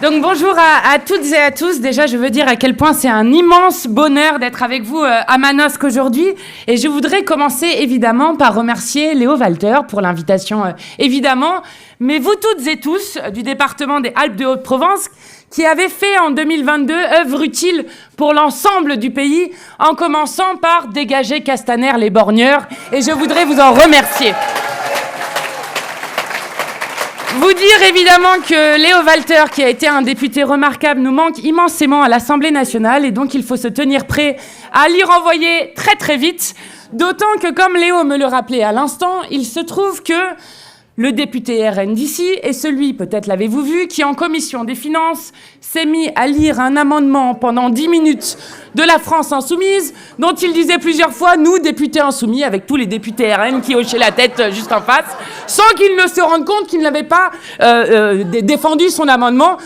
Donc bonjour à toutes et à tous. Déjà, je veux dire à quel point c'est un immense bonheur d'être avec vous à Manosque aujourd'hui. Et je voudrais commencer évidemment par remercier Léo Walter pour l'invitation, évidemment. Mais vous toutes et tous du département des Alpes-de-Haute-Provence qui avez fait en 2022 œuvre utile pour l'ensemble du pays, en commençant par dégager Castaner les borgneurs. Et je voudrais vous en remercier. Vous dire évidemment que Léo Walter, qui a été un député remarquable, nous manque immensément à l'Assemblée nationale et donc il faut se tenir prêt à l'y renvoyer très très vite. D'autant que, comme Léo me le rappelait à l'instant, il se trouve que le député RN d'ici est celui, peut-être l'avez-vous vu, qui en commission des finances s'est mis à lire un amendement pendant 10 minutes de la France Insoumise, dont il disait plusieurs fois « nous, députés insoumis », avec tous les députés RN qui hochaient la tête juste en face, sans qu'il ne se rende compte qu'il n'avait pas défendu son amendement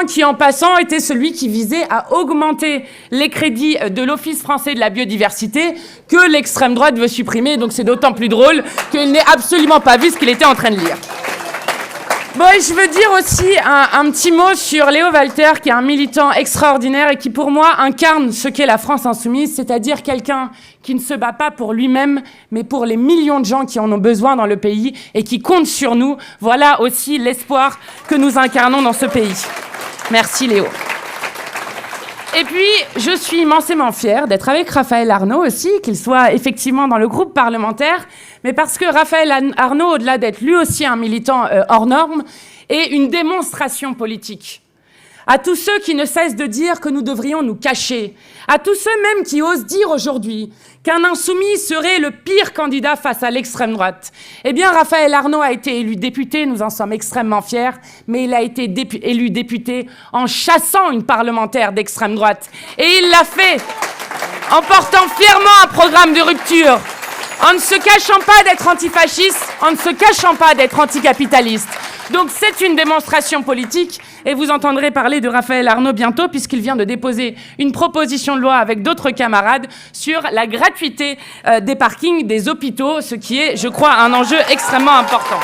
qui, en passant, était celui qui visait à augmenter les crédits de l'Office français de la biodiversité que l'extrême droite veut supprimer. Donc c'est d'autant plus drôle qu'il n'ait absolument pas vu ce qu'il était en train de lire. Bon, et je veux dire aussi un petit mot sur Léo Walter, qui est un militant extraordinaire et qui, pour moi, incarne ce qu'est la France Insoumise, c'est-à-dire quelqu'un qui ne se bat pas pour lui-même, mais pour les millions de gens qui en ont besoin dans le pays et qui comptent sur nous. Voilà aussi l'espoir que nous incarnons dans ce pays. Merci Léo. Et puis, je suis immensément fière d'être avec Raphaël Arnaud aussi, qu'il soit effectivement dans le groupe parlementaire, mais parce que Raphaël Arnaud, au-delà d'être lui aussi un militant hors norme, est une démonstration politique. à tous ceux qui ne cessent de dire que nous devrions nous cacher, à tous ceux même qui osent dire aujourd'hui qu'un insoumis serait le pire candidat face à l'extrême droite. Eh bien, Raphaël Arnaud a été élu député, nous en sommes extrêmement fiers, mais il a été élu député en chassant une parlementaire d'extrême droite. Et il l'a fait en portant fièrement un programme de rupture, en ne se cachant pas d'être antifasciste, en ne se cachant pas d'être anticapitaliste. Donc c'est une démonstration politique, et vous entendrez parler de Raphaël Arnaud bientôt, puisqu'il vient de déposer une proposition de loi avec d'autres camarades sur la gratuité des parkings des hôpitaux, ce qui est, je crois, un enjeu extrêmement important.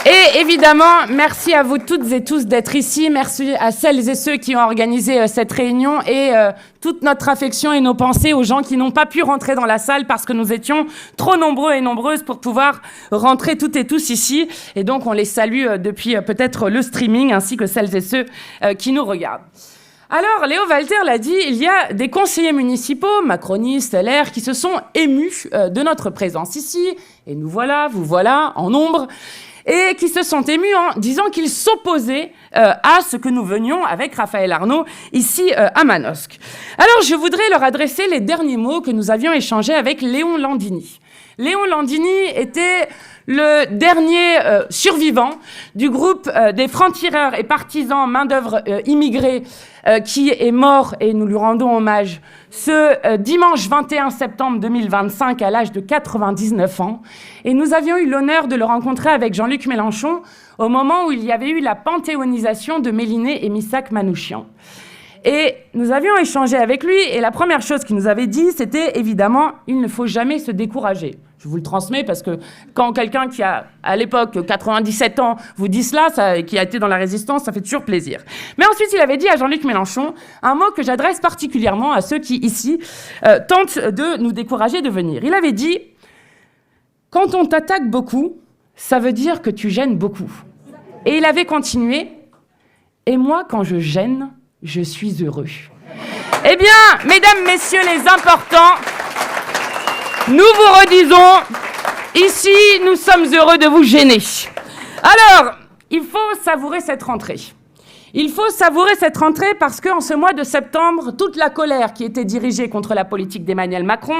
Et évidemment, merci à vous toutes et tous d'être ici. Merci à celles et ceux qui ont organisé cette réunion et toute notre affection et nos pensées aux gens qui n'ont pas pu rentrer dans la salle parce que nous étions trop nombreux et nombreuses pour pouvoir rentrer toutes et tous ici. Et donc, on les salue depuis peut-être le streaming ainsi que celles et ceux qui nous regardent. Alors, Léo Walter l'a dit, il y a des conseillers municipaux, macronistes, LR, qui se sont émus de notre présence ici. Et nous voilà, vous voilà, en nombre. Et qui se sont émus en disant qu'ils s'opposaient à ce que nous venions avec Raphaël Arnaud ici à Manosque. Alors je voudrais leur adresser les derniers mots que nous avions échangés avec Léon Landini. Léon Landini était le dernier survivant du groupe des francs-tireurs et partisans main-d'œuvre immigrés qui est mort, et nous lui rendons hommage, ce dimanche 21 septembre 2025 à l'âge de 99 ans. Et nous avions eu l'honneur de le rencontrer avec Jean-Luc Mélenchon au moment où il y avait eu la panthéonisation de Méliné et Missak Manouchian. Et nous avions échangé avec lui, et la première chose qu'il nous avait dit, c'était évidemment, il ne faut jamais se décourager. Je vous le transmets parce que quand quelqu'un qui a, à l'époque, 97 ans, vous dit cela, qui a été dans la résistance, ça fait toujours plaisir. Mais ensuite, il avait dit à Jean-Luc Mélenchon un mot que j'adresse particulièrement à ceux qui, ici, tentent de nous décourager de venir. Il avait dit « Quand on t'attaque beaucoup, ça veut dire que tu gênes beaucoup. » Et il avait continué « Et moi, quand je gêne, je suis heureux. » Eh bien, mesdames, messieurs les importants, nous vous redisons, ici, nous sommes heureux de vous gêner. Alors, il faut savourer cette rentrée. Il faut savourer cette rentrée parce qu'en ce mois de septembre, toute la colère qui était dirigée contre la politique d'Emmanuel Macron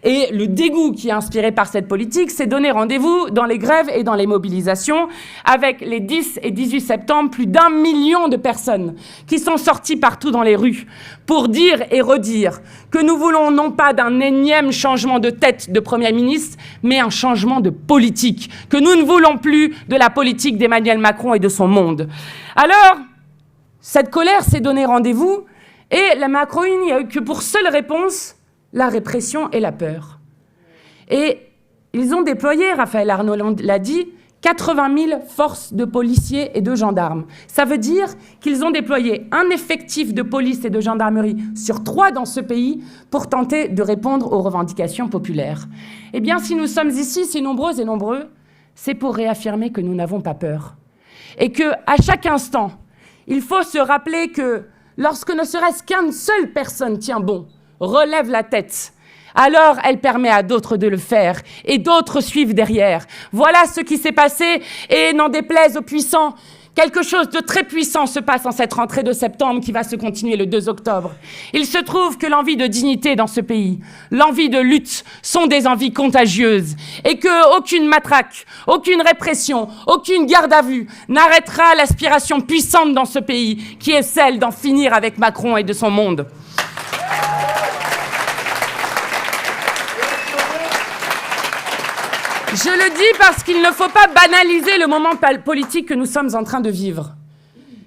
et le dégoût qui est inspiré par cette politique s'est donné rendez-vous dans les grèves et dans les mobilisations avec les 10 et 18 septembre, plus d'1 million de personnes qui sont sorties partout dans les rues pour dire et redire que nous voulons non pas d'un énième changement de tête de Premier ministre, mais un changement de politique, que nous ne voulons plus de la politique d'Emmanuel Macron et de son monde. Alors, cette colère s'est donné rendez-vous et la Macronie n'y a eu que pour seule réponse la répression et la peur. Et ils ont déployé, Raphaël Arnaud l'a dit, 80 000 forces de policiers et de gendarmes. Ça veut dire qu'ils ont déployé un effectif de police et de gendarmerie sur 3 dans ce pays pour tenter de répondre aux revendications populaires. Eh bien, si nous sommes ici, si nombreuses et nombreux, c'est pour réaffirmer que nous n'avons pas peur. Et qu'à chaque instant, il faut se rappeler que lorsque ne serait-ce qu'une seule personne tient bon, relève la tête, alors elle permet à d'autres de le faire et d'autres suivent derrière. Voilà ce qui s'est passé et n'en déplaise aux puissants, quelque chose de très puissant se passe en cette rentrée de septembre qui va se continuer le 2 octobre. Il se trouve que l'envie de dignité dans ce pays, l'envie de lutte sont des envies contagieuses et qu'aucune matraque, aucune répression, aucune garde à vue n'arrêtera l'aspiration puissante dans ce pays qui est celle d'en finir avec Macron et de son monde. Je le dis parce qu'il ne faut pas banaliser le moment politique que nous sommes en train de vivre.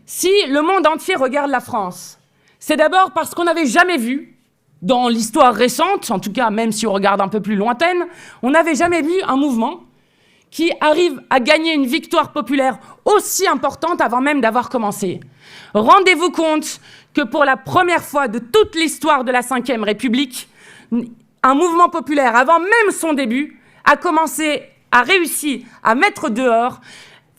Si le monde entier regarde la France, c'est d'abord parce qu'on n'avait jamais vu, dans l'histoire récente, en tout cas même si on regarde un peu plus lointaine, on n'avait jamais vu un mouvement qui arrive à gagner une victoire populaire aussi importante avant même d'avoir commencé. Rendez-vous compte que pour la première fois de toute l'histoire de la Ve République, un mouvement populaire, avant même son début, a commencé, a réussi à mettre dehors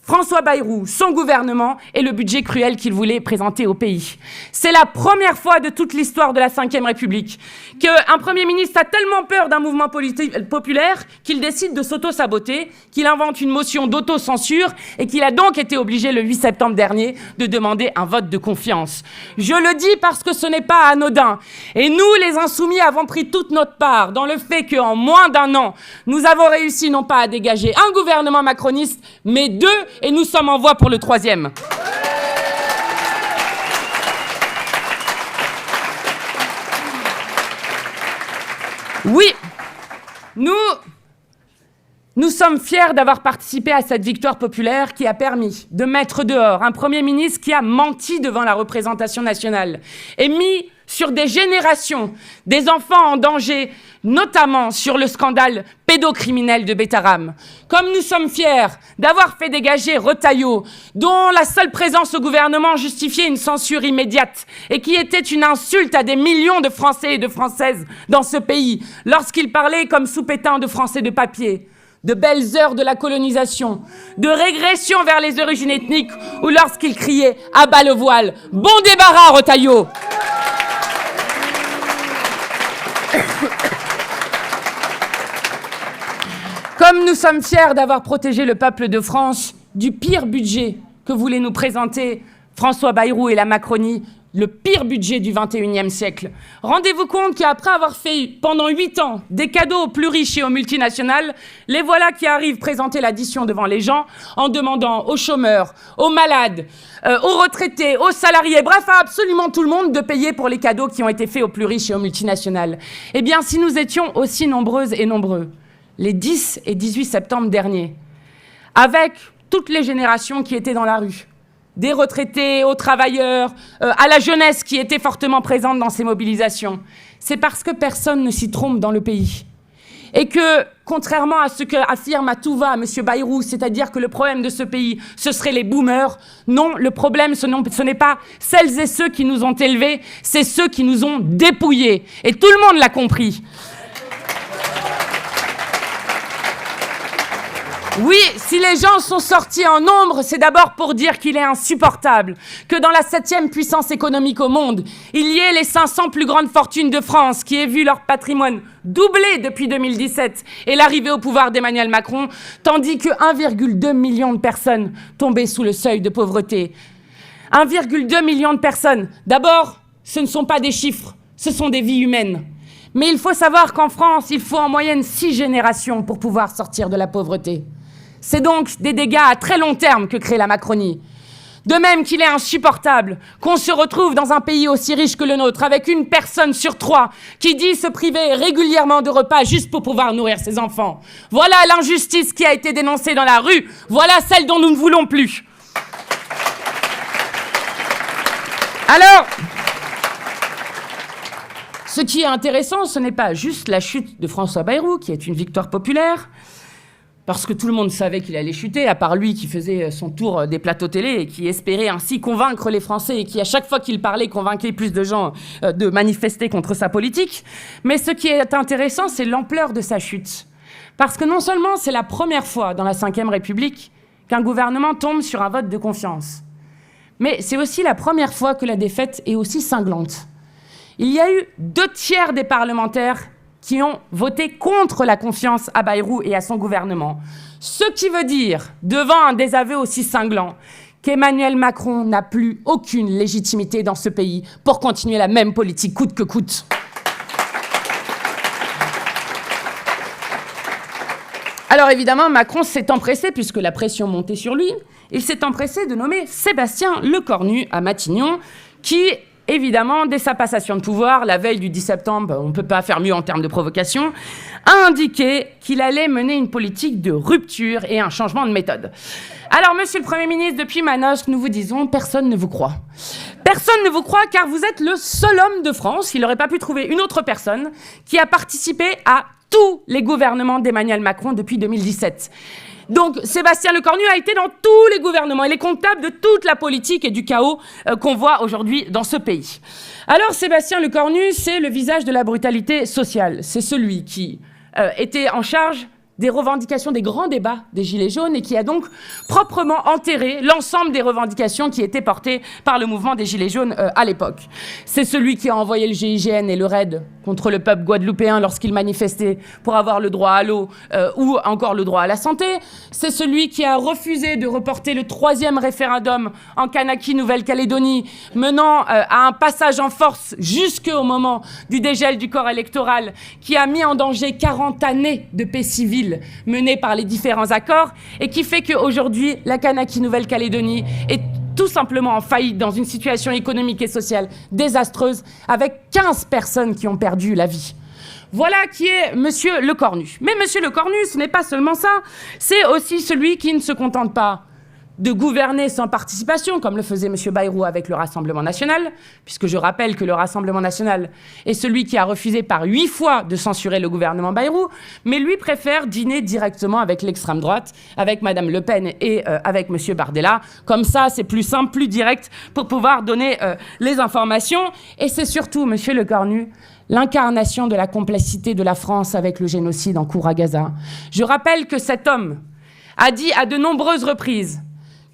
François Bayrou, son gouvernement et le budget cruel qu'il voulait présenter au pays. C'est la première fois de toute l'histoire de la Ve République qu'un Premier ministre a tellement peur d'un mouvement politique populaire qu'il décide de s'auto-saboter, qu'il invente une motion d'autocensure et qu'il a donc été obligé le 8 septembre dernier de demander un vote de confiance. Je le dis parce que ce n'est pas anodin. Et nous, les Insoumis, avons pris toute notre part dans le fait qu'en moins d'un an, nous avons réussi non pas à dégager un gouvernement macroniste, mais 2, et nous sommes en voie pour le 3e. Oui, nous sommes fiers d'avoir participé à cette victoire populaire qui a permis de mettre dehors un Premier ministre qui a menti devant la représentation nationale et mis sur des générations des enfants en danger, notamment sur le scandale pédocriminel de Betaram. Comme nous sommes fiers d'avoir fait dégager Retailleau, dont la seule présence au gouvernement justifiait une censure immédiate et qui était une insulte à des millions de Français et de Françaises dans ce pays, lorsqu'il parlait comme sous-pétant de Français de papier, de belles heures de la colonisation, de régression vers les origines ethniques, ou lorsqu'il criait « à bas le voile ». Bon débarras, Retailleau. Comme nous sommes fiers d'avoir protégé le peuple de France du pire budget que voulaient nous présenter François Bayrou et la Macronie, le pire budget du XXIe siècle. Rendez-vous compte qu'après avoir fait pendant 8 ans des cadeaux aux plus riches et aux multinationales, les voilà qui arrivent présenter l'addition devant les gens en demandant aux chômeurs, aux malades, aux retraités, aux salariés, bref à absolument tout le monde de payer pour les cadeaux qui ont été faits aux plus riches et aux multinationales. Eh bien, si nous étions aussi nombreuses et nombreux, les 10 et 18 septembre dernier, avec toutes les générations qui étaient dans la rue, des retraités aux travailleurs, à la jeunesse qui était fortement présente dans ces mobilisations, c'est parce que personne ne s'y trompe dans le pays. Et que, contrairement à ce qu'affirme à tout va M. Bayrou, c'est-à-dire que le problème de ce pays, ce seraient les boomers, non, le problème, ce n'est pas celles et ceux qui nous ont élevés, c'est ceux qui nous ont dépouillés. Et tout le monde l'a compris. Oui, si les gens sont sortis en nombre, c'est d'abord pour dire qu'il est insupportable que dans la 7e puissance économique au monde, il y ait les 500 plus grandes fortunes de France qui aient vu leur patrimoine doubler depuis 2017 et l'arrivée au pouvoir d'Emmanuel Macron, tandis que 1,2 million de personnes tombaient sous le seuil de pauvreté. 1,2 million de personnes. D'abord, ce ne sont pas des chiffres, ce sont des vies humaines. Mais il faut savoir qu'en France, il faut en moyenne 6 générations pour pouvoir sortir de la pauvreté. C'est donc des dégâts à très long terme que crée la Macronie. De même qu'il est insupportable qu'on se retrouve dans un pays aussi riche que le nôtre avec une personne sur 3 qui dit se priver régulièrement de repas juste pour pouvoir nourrir ses enfants. Voilà l'injustice qui a été dénoncée dans la rue. Voilà celle dont nous ne voulons plus. Alors, ce qui est intéressant, ce n'est pas juste la chute de François Bayrou, qui est une victoire populaire, parce que tout le monde savait qu'il allait chuter, à part lui qui faisait son tour des plateaux télé et qui espérait ainsi convaincre les Français et qui, à chaque fois qu'il parlait, convainquait plus de gens de manifester contre sa politique. Mais ce qui est intéressant, c'est l'ampleur de sa chute. Parce que non seulement c'est la première fois dans la Ve République qu'un gouvernement tombe sur un vote de confiance, mais c'est aussi la première fois que la défaite est aussi cinglante. Il y a eu 2/3 des parlementaires qui ont voté contre la confiance à Bayrou et à son gouvernement. Ce qui veut dire, devant un désaveu aussi cinglant, qu'Emmanuel Macron n'a plus aucune légitimité dans ce pays pour continuer la même politique coûte que coûte. Alors évidemment, Macron s'est empressé, puisque la pression montait sur lui, il s'est empressé de nommer Sébastien Lecornu à Matignon, qui, évidemment, dès sa passation de pouvoir, la veille du 10 septembre, on ne peut pas faire mieux en termes de provocation, a indiqué qu'il allait mener une politique de rupture et un changement de méthode. Alors, monsieur le Premier ministre, depuis Manosque, nous vous disons, personne ne vous croit. Personne ne vous croit car vous êtes le seul homme de France, il n'aurait pas pu trouver une autre personne, qui a participé à tous les gouvernements d'Emmanuel Macron depuis 2017. Donc, Sébastien Lecornu a été dans tous les gouvernements. Il est comptable de toute la politique et du chaos qu'on voit aujourd'hui dans ce pays. Alors, Sébastien Lecornu, c'est le visage de la brutalité sociale. C'est celui qui était en charge des revendications, des grands débats des Gilets jaunes et qui a donc proprement enterré l'ensemble des revendications qui étaient portées par le mouvement des Gilets jaunes à l'époque. C'est celui qui a envoyé le GIGN et le RAID contre le peuple guadeloupéen lorsqu'il manifestait pour avoir le droit à l'eau ou encore le droit à la santé. C'est celui qui a refusé de reporter le 3e référendum en Kanaki, Nouvelle-Calédonie, menant à un passage en force jusqu'au moment du dégel du corps électoral, qui a mis en danger 40 années de paix civile menée par les différents accords et qui fait qu'aujourd'hui, la Kanaki Nouvelle-Calédonie est tout simplement en faillite dans une situation économique et sociale désastreuse avec 15 personnes qui ont perdu la vie. Voilà qui est Monsieur Lecornu. Mais Monsieur Lecornu, ce n'est pas seulement ça, c'est aussi celui qui ne se contente pas de gouverner sans participation, comme le faisait M. Bayrou avec le Rassemblement national, puisque je rappelle que le Rassemblement national est celui qui a refusé par 8 fois de censurer le gouvernement Bayrou, mais lui préfère dîner directement avec l'extrême droite, avec Mme Le Pen et avec M. Bardella. Comme ça, c'est plus simple, plus direct, pour pouvoir donner les informations. Et c'est surtout, M. Lecornu, l'incarnation de la complicité de la France avec le génocide en cours à Gaza. Je rappelle que cet homme a dit à de nombreuses reprises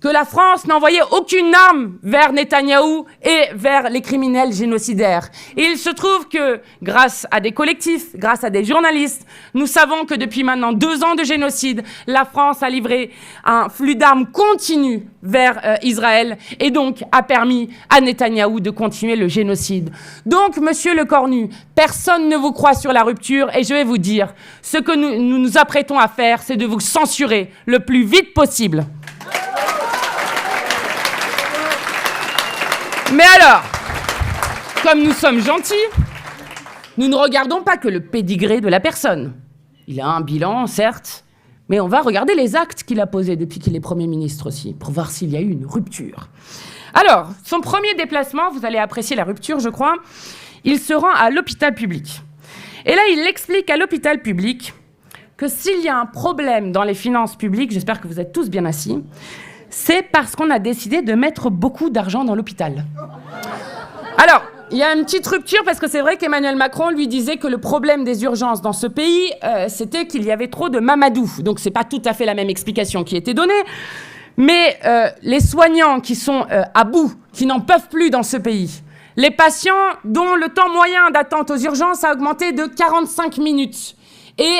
que la France n'envoyait aucune arme vers Netanyahou et vers les criminels génocidaires. Et il se trouve que, grâce à des collectifs, grâce à des journalistes, nous savons que depuis maintenant 2 ans de génocide, la France a livré un flux d'armes continu vers Israël et donc a permis à Netanyahou de continuer le génocide. Donc, Monsieur Lecornu, personne ne vous croit sur la rupture et je vais vous dire, ce que nous nous apprêtons à faire, c'est de vous censurer le plus vite possible. Mais alors, comme nous sommes gentils, nous ne regardons pas que le pédigré de la personne. Il a un bilan, certes, mais on va regarder les actes qu'il a posés depuis qu'il est Premier ministre aussi, pour voir s'il y a eu une rupture. Alors, son premier déplacement, vous allez apprécier la rupture, je crois, il se rend à l'hôpital public. Et là, il explique à l'hôpital public que s'il y a un problème dans les finances publiques, j'espère que vous êtes tous bien assis, c'est parce qu'on a décidé de mettre beaucoup d'argent dans l'hôpital. Alors, il y a une petite rupture parce que c'est vrai qu'Emmanuel Macron lui disait que le problème des urgences dans ce pays, c'était qu'il y avait trop de Mamadou. Donc, c'est pas tout à fait la même explication qui était donnée. Mais les soignants qui sont à bout, qui n'en peuvent plus dans ce pays, les patients dont le temps moyen d'attente aux urgences a augmenté de 45 minutes. Et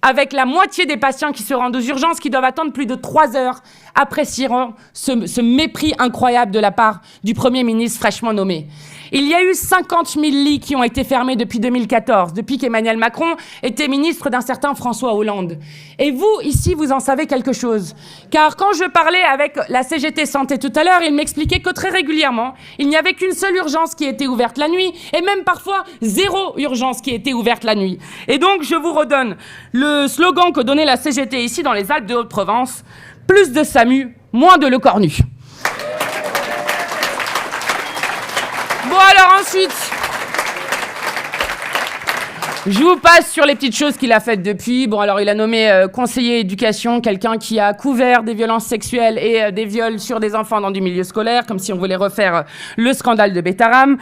avec la moitié des patients qui se rendent aux urgences, qui doivent attendre plus de 3 heures, apprécieront ce mépris incroyable de la part du Premier ministre fraîchement nommé. Il y a eu 50 000 lits qui ont été fermés depuis 2014, depuis qu'Emmanuel Macron était ministre d'un certain François Hollande. Et vous, ici, vous en savez quelque chose. Car quand je parlais avec la CGT Santé tout à l'heure, il m'expliquait que très régulièrement, il n'y avait qu'une seule urgence qui était ouverte la nuit, et même parfois 0 urgence qui était ouverte la nuit. Et donc, je vous redonne le slogan que donnait la CGT ici dans les Alpes de Haute-Provence, plus de SAMU, moins de Lecornu. Bon alors ensuite, je vous passe sur les petites choses qu'il a faites depuis. Bon alors il a nommé conseiller éducation, quelqu'un qui a couvert des violences sexuelles et des viols sur des enfants dans du milieu scolaire, comme si on voulait refaire le scandale de Betaram.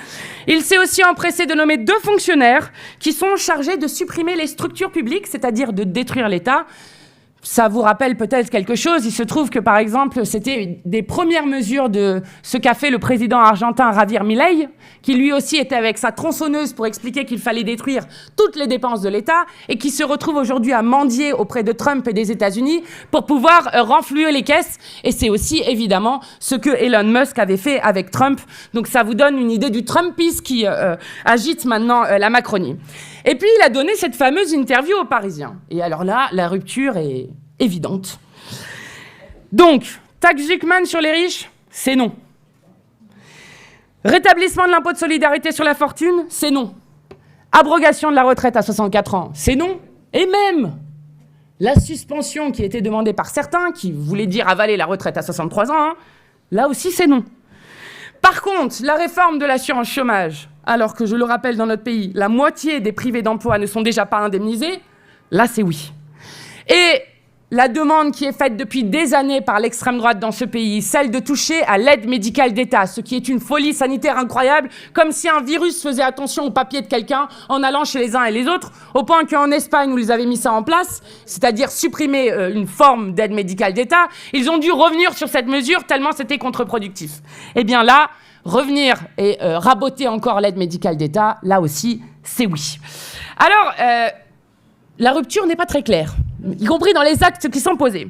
Il s'est aussi empressé de nommer 2 fonctionnaires qui sont chargés de supprimer les structures publiques, c'est-à-dire de détruire l'État. Ça vous rappelle peut-être quelque chose. Il se trouve que, par exemple, c'était des premières mesures de ce qu'a fait le président argentin Javier Milei, qui lui aussi était avec sa tronçonneuse pour expliquer qu'il fallait détruire toutes les dépenses de l'État et qui se retrouve aujourd'hui à mendier auprès de Trump et des États-Unis pour pouvoir renflouer les caisses. Et c'est aussi, évidemment, ce que Elon Musk avait fait avec Trump. Donc ça vous donne une idée du Trumpisme qui agite maintenant la Macronie. Et puis, il a donné cette fameuse interview aux Parisiens. Et alors là, la rupture est évidente. Donc, taxe Zuckman sur les riches, c'est non. Rétablissement de l'impôt de solidarité sur la fortune, c'est non. Abrogation de la retraite à 64 ans, c'est non. Et même la suspension qui était demandée par certains, qui voulaient dire avaler la retraite à 63 ans, hein, là aussi, c'est non. Par contre, la réforme de l'assurance chômage, alors que, je le rappelle, dans notre pays, la moitié des privés d'emploi ne sont déjà pas indemnisés, là, c'est oui. Et la demande qui est faite depuis des années par l'extrême droite dans ce pays, celle de toucher à l'aide médicale d'État, ce qui est une folie sanitaire incroyable, comme si un virus faisait attention au papier de quelqu'un en allant chez les uns et les autres, au point qu'en Espagne, où ils avaient mis ça en place, c'est-à-dire supprimer une forme d'aide médicale d'État, ils ont dû revenir sur cette mesure tellement c'était contre-productif. Eh bien là, revenir et raboter encore l'aide médicale d'État, là aussi, c'est oui. Alors, la rupture n'est pas très claire, y compris dans les actes qui sont posés.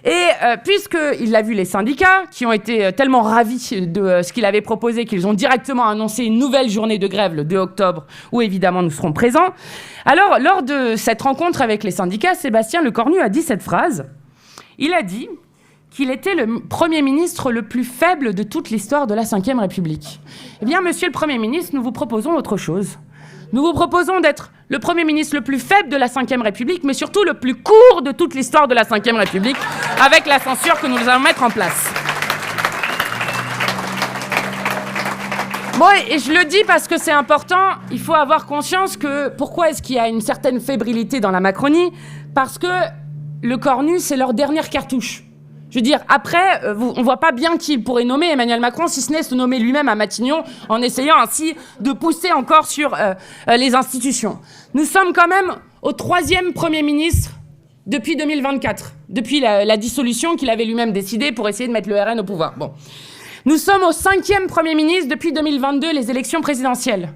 Et puisqu'il a vu les syndicats, qui ont été tellement ravis de ce qu'il avait proposé, qu'ils ont directement annoncé une nouvelle journée de grève le 2 octobre, où évidemment nous serons présents. Alors, lors de cette rencontre avec les syndicats, Sébastien Lecornu a dit cette phrase. Il a dit qu'il était le Premier ministre le plus faible de toute l'histoire de la Ve République. Eh bien, monsieur le Premier ministre, nous vous proposons autre chose. Nous vous proposons d'être le Premier ministre le plus faible de la Ve République, mais surtout le plus court de toute l'histoire de la Ve République, avec la censure que nous allons mettre en place. Bon, et je le dis parce que c'est important, il faut avoir conscience que... Pourquoi est-ce qu'il y a une certaine fébrilité dans la Macronie? Parce que Lecornu, c'est leur dernière cartouche. Je veux dire, après, on ne voit pas bien qui pourrait nommer Emmanuel Macron, si ce n'est se nommer lui-même à Matignon, en essayant ainsi de pousser encore sur les institutions. Nous sommes quand même au 3e Premier ministre depuis 2024, depuis la dissolution qu'il avait lui-même décidée pour essayer de mettre le RN au pouvoir. Bon. Nous sommes au 5e Premier ministre depuis 2022, les élections présidentielles.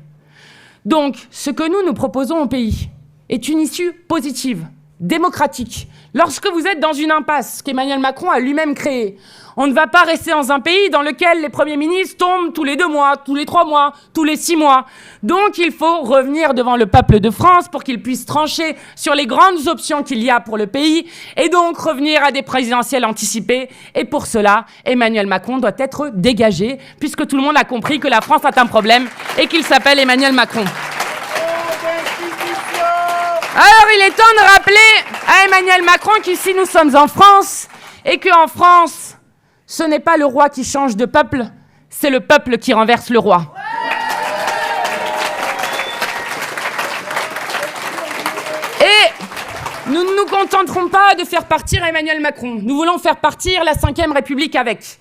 Donc, ce que nous proposons au pays est une issue positive, démocratique. Lorsque vous êtes dans une impasse qu'Emmanuel Macron a lui-même créée, on ne va pas rester dans un pays dans lequel les premiers ministres tombent tous les 2 mois, tous les 3 mois, tous les 6 mois. Donc il faut revenir devant le peuple de France pour qu'il puisse trancher sur les grandes options qu'il y a pour le pays et donc revenir à des présidentielles anticipées. Et pour cela, Emmanuel Macron doit être dégagé puisque tout le monde a compris que la France a un problème et qu'il s'appelle Emmanuel Macron. Alors, il est temps de rappeler à Emmanuel Macron qu'ici, nous sommes en France et qu'en France, ce n'est pas le roi qui change de peuple, c'est le peuple qui renverse le roi. Et nous ne nous contenterons pas de faire partir Emmanuel Macron. Nous voulons faire partir la Ve République avec.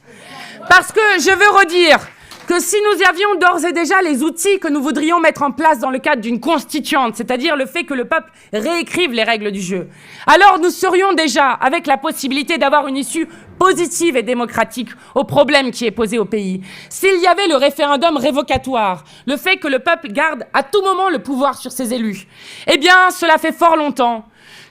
Parce que je veux redire que si nous avions d'ores et déjà les outils que nous voudrions mettre en place dans le cadre d'une constituante, c'est-à-dire le fait que le peuple réécrive les règles du jeu, alors nous serions déjà avec la possibilité d'avoir une issue positive et démocratique au problème qui est posé au pays. S'il y avait le référendum révocatoire, le fait que le peuple garde à tout moment le pouvoir sur ses élus, eh bien, cela fait fort longtemps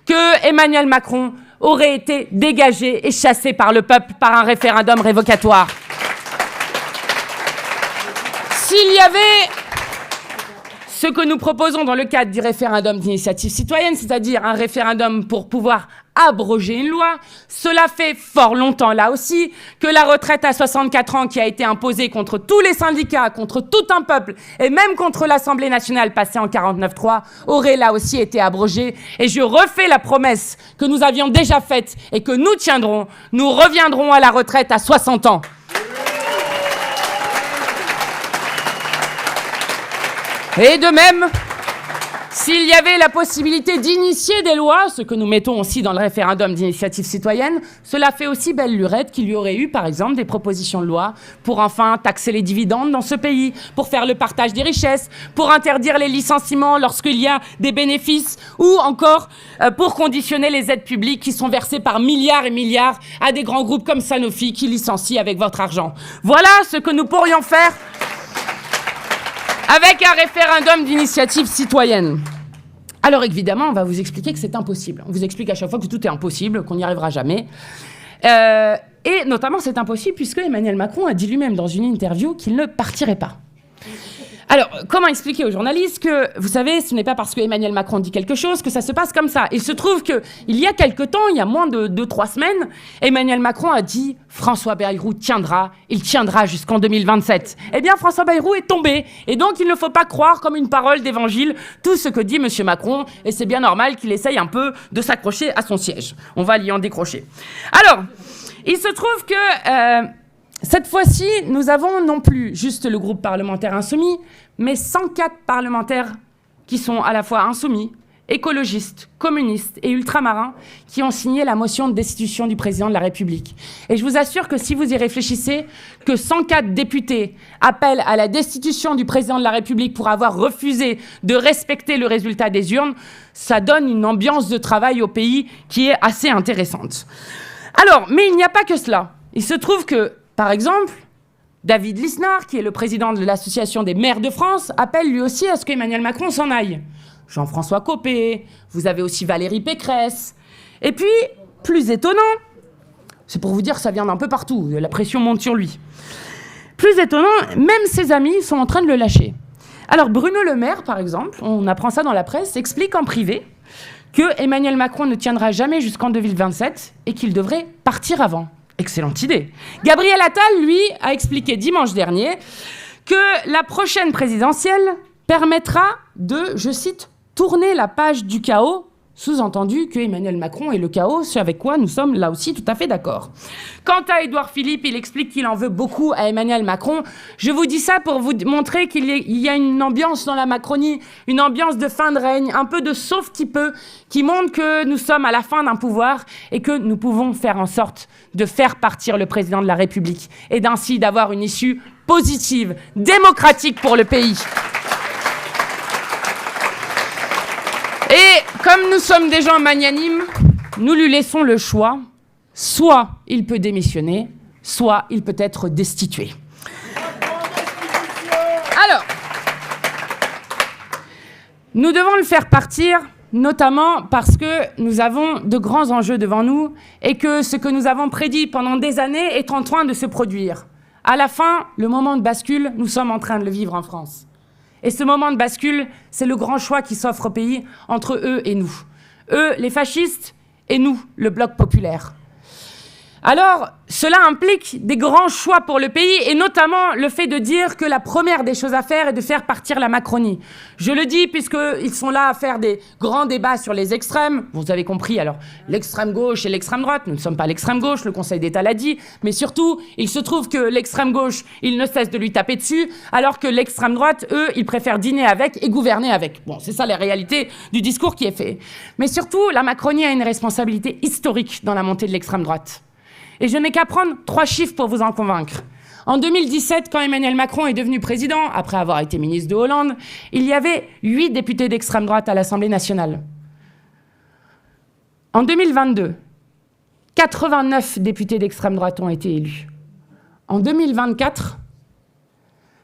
que Emmanuel Macron aurait été dégagé et chassé par le peuple par un référendum révocatoire. S'il y avait ce que nous proposons dans le cadre du référendum d'initiative citoyenne, c'est-à-dire un référendum pour pouvoir abroger une loi, cela fait fort longtemps, là aussi, que la retraite à 64 ans qui a été imposée contre tous les syndicats, contre tout un peuple, et même contre l'Assemblée nationale passée en 49.3, aurait là aussi été abrogée. Et je refais la promesse que nous avions déjà faite et que nous tiendrons, nous reviendrons à la retraite à 60 ans. Et de même, s'il y avait la possibilité d'initier des lois, ce que nous mettons aussi dans le référendum d'initiative citoyenne, cela fait aussi belle lurette qu'il y aurait eu, par exemple, des propositions de loi pour enfin taxer les dividendes dans ce pays, pour faire le partage des richesses, pour interdire les licenciements lorsqu'il y a des bénéfices, ou encore pour conditionner les aides publiques qui sont versées par milliards et milliards à des grands groupes comme Sanofi qui licencient avec votre argent. Voilà ce que nous pourrions faire avec un référendum d'initiative citoyenne. Alors évidemment, on va vous expliquer que c'est impossible. On vous explique à chaque fois que tout est impossible, qu'on n'y arrivera jamais. Et notamment, c'est impossible puisque Emmanuel Macron a dit lui-même dans une interview qu'il ne partirait pas. Alors, comment expliquer aux journalistes que, vous savez, ce n'est pas parce que Emmanuel Macron dit quelque chose que ça se passe comme ça. Il se trouve qu'il y a quelque temps, il y a moins de 2-3 semaines, Emmanuel Macron a dit « François Bayrou tiendra, il tiendra jusqu'en 2027 ». Eh bien, François Bayrou est tombé. Et donc, il ne faut pas croire comme une parole d'évangile tout ce que dit M. Macron. Et c'est bien normal qu'il essaye un peu de s'accrocher à son siège. On va l'y en décrocher. Alors, il se trouve que... cette fois-ci, nous avons non plus juste le groupe parlementaire insoumis, mais 104 parlementaires qui sont à la fois insoumis écologistes, communistes et ultramarins qui ont signé la motion de destitution du président de la République. Et je vous assure que si vous y réfléchissez, que 104 députés appellent à la destitution du président de la République pour avoir refusé de respecter le résultat des urnes, ça donne une ambiance de travail au pays qui est assez intéressante. Alors, mais il n'y a pas que cela. Il se trouve que, par exemple, David Lisnard, qui est le président de l'Association des maires de France, appelle lui aussi à ce qu'Emmanuel Macron s'en aille. Jean-François Copé, vous avez aussi Valérie Pécresse. Et puis, plus étonnant, c'est pour vous dire que ça vient d'un peu partout, la pression monte sur lui. Plus étonnant, même ses amis sont en train de le lâcher. Alors Bruno Le Maire, par exemple, on apprend ça dans la presse, explique en privé que Emmanuel Macron ne tiendra jamais jusqu'en 2027 et qu'il devrait partir avant. Excellente idée. Gabriel Attal, lui, a expliqué dimanche dernier que la prochaine présidentielle permettra de, je cite, tourner la page du chaos, sous-entendu que Emmanuel Macron est le chaos, ce avec quoi nous sommes là aussi tout à fait d'accord. Quant à Édouard Philippe, il explique qu'il en veut beaucoup à Emmanuel Macron. Je vous dis ça pour vous montrer qu'il y a une ambiance dans la Macronie, une ambiance de fin de règne, un peu de sauve-qui-peut, qui montre que nous sommes à la fin d'un pouvoir et que nous pouvons faire en sorte de faire partir le président de la République et d'ainsi d'avoir une issue positive, démocratique pour le pays. Et comme nous sommes des gens magnanimes, nous lui laissons le choix. Soit il peut démissionner, soit il peut être destitué. Alors, nous devons le faire partir, notamment parce que nous avons de grands enjeux devant nous et que ce que nous avons prédit pendant des années est en train de se produire. À la fin, le moment de bascule, nous sommes en train de le vivre en France. Et ce moment de bascule, c'est le grand choix qui s'offre au pays entre eux et nous. Eux, les fascistes, et nous, le bloc populaire. Alors, cela implique des grands choix pour le pays, et notamment le fait de dire que la première des choses à faire est de faire partir la Macronie. Je le dis puisqu'ils sont là à faire des grands débats sur les extrêmes. Vous avez compris, alors, l'extrême gauche et l'extrême droite. Nous ne sommes pas l'extrême gauche, le Conseil d'État l'a dit. Mais surtout, il se trouve que l'extrême gauche, ils ne cessent de lui taper dessus, alors que l'extrême droite, eux, ils préfèrent dîner avec et gouverner avec. Bon, c'est ça la réalité du discours qui est fait. Mais surtout, la Macronie a une responsabilité historique dans la montée de l'extrême droite. Et je n'ai qu'à prendre 3 chiffres pour vous en convaincre. En 2017, quand Emmanuel Macron est devenu président, après avoir été ministre de Hollande, il y avait 8 députés d'extrême droite à l'Assemblée nationale. En 2022, 89 députés d'extrême droite ont été élus. En 2024,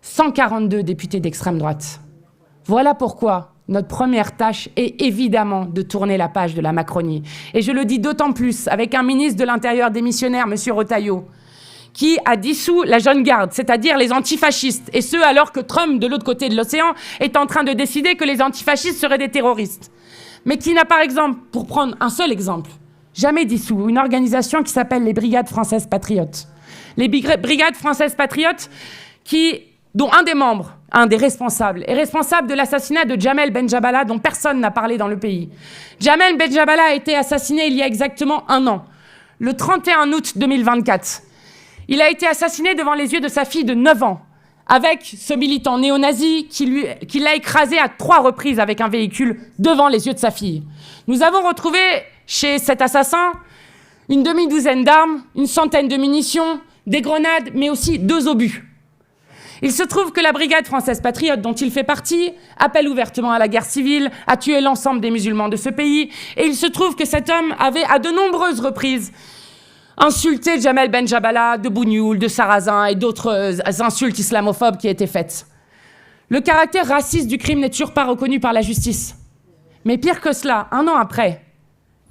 142 députés d'extrême droite. Voilà pourquoi notre première tâche est évidemment de tourner la page de la Macronie. Et je le dis d'autant plus avec un ministre de l'Intérieur démissionnaire, M. Retailleau, qui a dissous la jeune garde, c'est-à-dire les antifascistes, et ce alors que Trump, de l'autre côté de l'océan, est en train de décider que les antifascistes seraient des terroristes. Mais qui n'a par exemple, pour prendre un seul exemple, jamais dissous une organisation qui s'appelle les Brigades Françaises Patriotes. Les Brigades Françaises Patriotes dont un des membres, un des responsables, est responsable de l'assassinat de Jamel Benjabala, dont personne n'a parlé dans le pays. Jamel Benjabala a été assassiné il y a exactement 1 an, le 31 août 2024. Il a été assassiné devant les yeux de sa fille de 9 ans, avec ce militant néo-nazi qui l'a écrasé à 3 reprises avec un véhicule devant les yeux de sa fille. Nous avons retrouvé chez cet assassin une demi-douzaine d'armes, une centaine de munitions, des grenades, mais aussi 2 obus. Il se trouve que la Brigade Française Patriote, dont il fait partie, appelle ouvertement à la guerre civile, a tué l'ensemble des musulmans de ce pays, et il se trouve que cet homme avait, à de nombreuses reprises, insulté Jamel Benjabala, de Bougnoul, de Sarrazin et d'autres insultes islamophobes qui étaient faites. Le caractère raciste du crime n'est toujours pas reconnu par la justice. Mais pire que cela, 1 an après,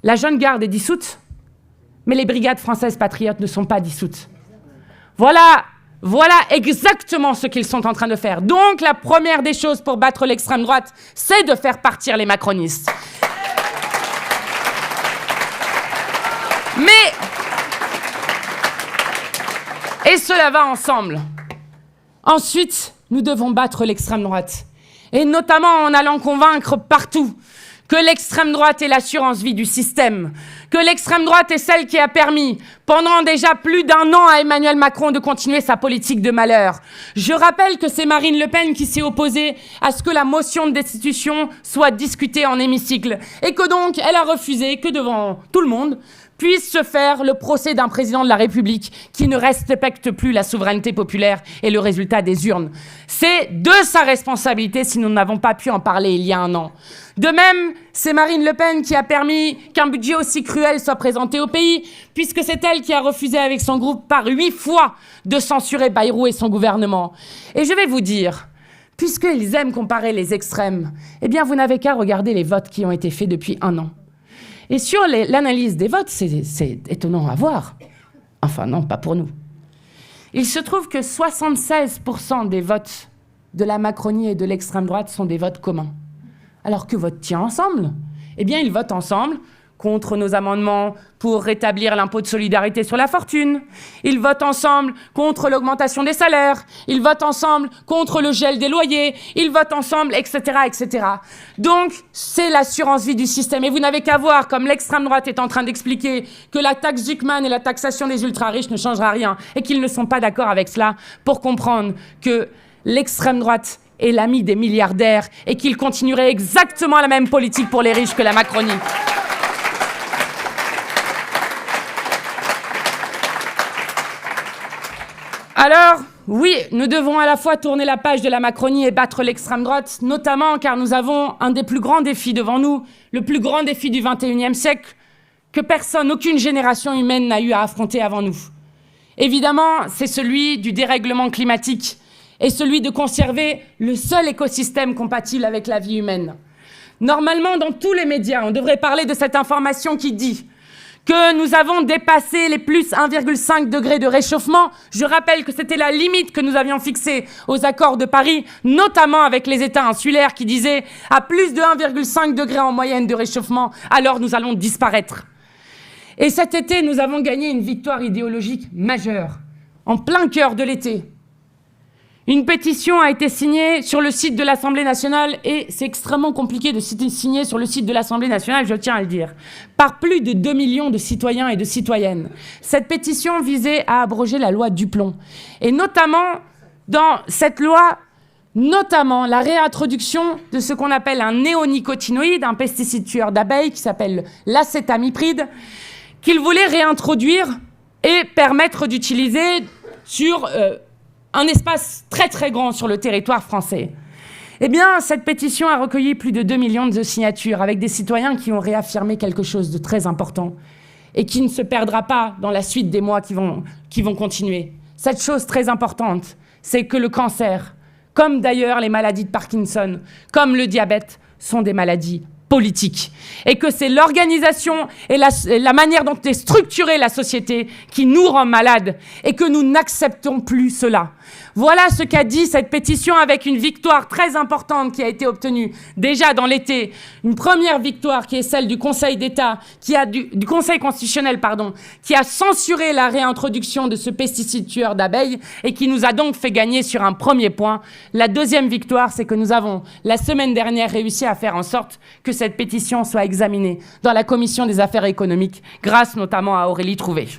la jeune garde est dissoute, mais les Brigades Françaises Patriotes ne sont pas dissoutes. Voilà exactement ce qu'ils sont en train de faire. Donc, la première des choses pour battre l'extrême droite, c'est de faire partir les macronistes. Et cela va ensemble. Ensuite, nous devons battre l'extrême droite. Et notamment en allant convaincre partout que l'extrême droite est l'assurance vie du système, que l'extrême droite est celle qui a permis, pendant déjà plus d'1 an à Emmanuel Macron de continuer sa politique de malheur. Je rappelle que c'est Marine Le Pen qui s'est opposée à ce que la motion de destitution soit discutée en hémicycle, et que donc elle a refusé que devant tout le monde puisse se faire le procès d'un président de la République qui ne respecte plus la souveraineté populaire et le résultat des urnes. C'est de sa responsabilité si nous n'avons pas pu en parler il y a 1 an. De même, c'est Marine Le Pen qui a permis qu'un budget aussi cruel soit présenté au pays, puisque c'est elle qui a refusé avec son groupe par 8 fois de censurer Bayrou et son gouvernement. Et je vais vous dire, puisqu'ils aiment comparer les extrêmes, eh bien vous n'avez qu'à regarder les votes qui ont été faits depuis 1 an. Et sur l'analyse des votes, c'est étonnant à voir. Enfin non, pas pour nous. Il se trouve que 76% des votes de la Macronie et de l'extrême droite sont des votes communs. Alors que votent-ils ensemble? Eh bien, ils votent ensemble contre nos amendements pour rétablir l'impôt de solidarité sur la fortune. Ils votent ensemble contre l'augmentation des salaires. Ils votent ensemble contre le gel des loyers. Ils votent ensemble, etc., etc. Donc, c'est l'assurance vie du système. Et vous n'avez qu'à voir, comme l'extrême droite est en train d'expliquer que la taxe Zuckman et la taxation des ultra-riches ne changera rien et qu'ils ne sont pas d'accord avec cela, pour comprendre que l'extrême droite est l'ami des milliardaires et qu'il continuerait exactement la même politique pour les riches que la Macronie. Alors, oui, nous devons à la fois tourner la page de la Macronie et battre l'extrême droite, notamment car nous avons un des plus grands défis devant nous, le plus grand défi du XXIe siècle, que personne, aucune génération humaine n'a eu à affronter avant nous. Évidemment, c'est celui du dérèglement climatique et celui de conserver le seul écosystème compatible avec la vie humaine. Normalement, dans tous les médias, on devrait parler de cette information qui dit que nous avons dépassé les plus 1,5 degrés de réchauffement. Je rappelle que c'était la limite que nous avions fixée aux accords de Paris, notamment avec les États insulaires qui disaient à plus de 1,5 degrés en moyenne de réchauffement, alors nous allons disparaître. Et cet été, nous avons gagné une victoire idéologique majeure, en plein cœur de l'été. Une pétition a été signée sur le site de l'Assemblée nationale, et c'est extrêmement compliqué de signer sur le site de l'Assemblée nationale, je tiens à le dire, par plus de 2 millions de citoyens et de citoyennes. Cette pétition visait à abroger la loi Duplon. Et notamment, dans cette loi, la réintroduction de ce qu'on appelle un néonicotinoïde, un pesticide tueur d'abeilles qui s'appelle l'acétamipride, qu'il voulait réintroduire et permettre d'utiliser sur un espace très très grand sur le territoire français. Eh bien, cette pétition a recueilli plus de 2 millions de signatures avec des citoyens qui ont réaffirmé quelque chose de très important et qui ne se perdra pas dans la suite des mois qui vont continuer. Cette chose très importante, c'est que le cancer, comme d'ailleurs les maladies de Parkinson, comme le diabète, sont des maladies politique, et que c'est l'organisation et la manière dont est structurée la société qui nous rend malades, et que nous n'acceptons plus cela. Voilà ce qu'a dit cette pétition, avec une victoire très importante qui a été obtenue déjà dans l'été, une première victoire qui est celle du Conseil d'État, du Conseil constitutionnel, qui a censuré la réintroduction de ce pesticide tueur d'abeilles et qui nous a donc fait gagner sur un premier point. La deuxième victoire, c'est que nous avons, la semaine dernière, réussi à faire en sorte que cette pétition soit examinée dans la Commission des affaires économiques, grâce notamment à Aurélie Trouvé.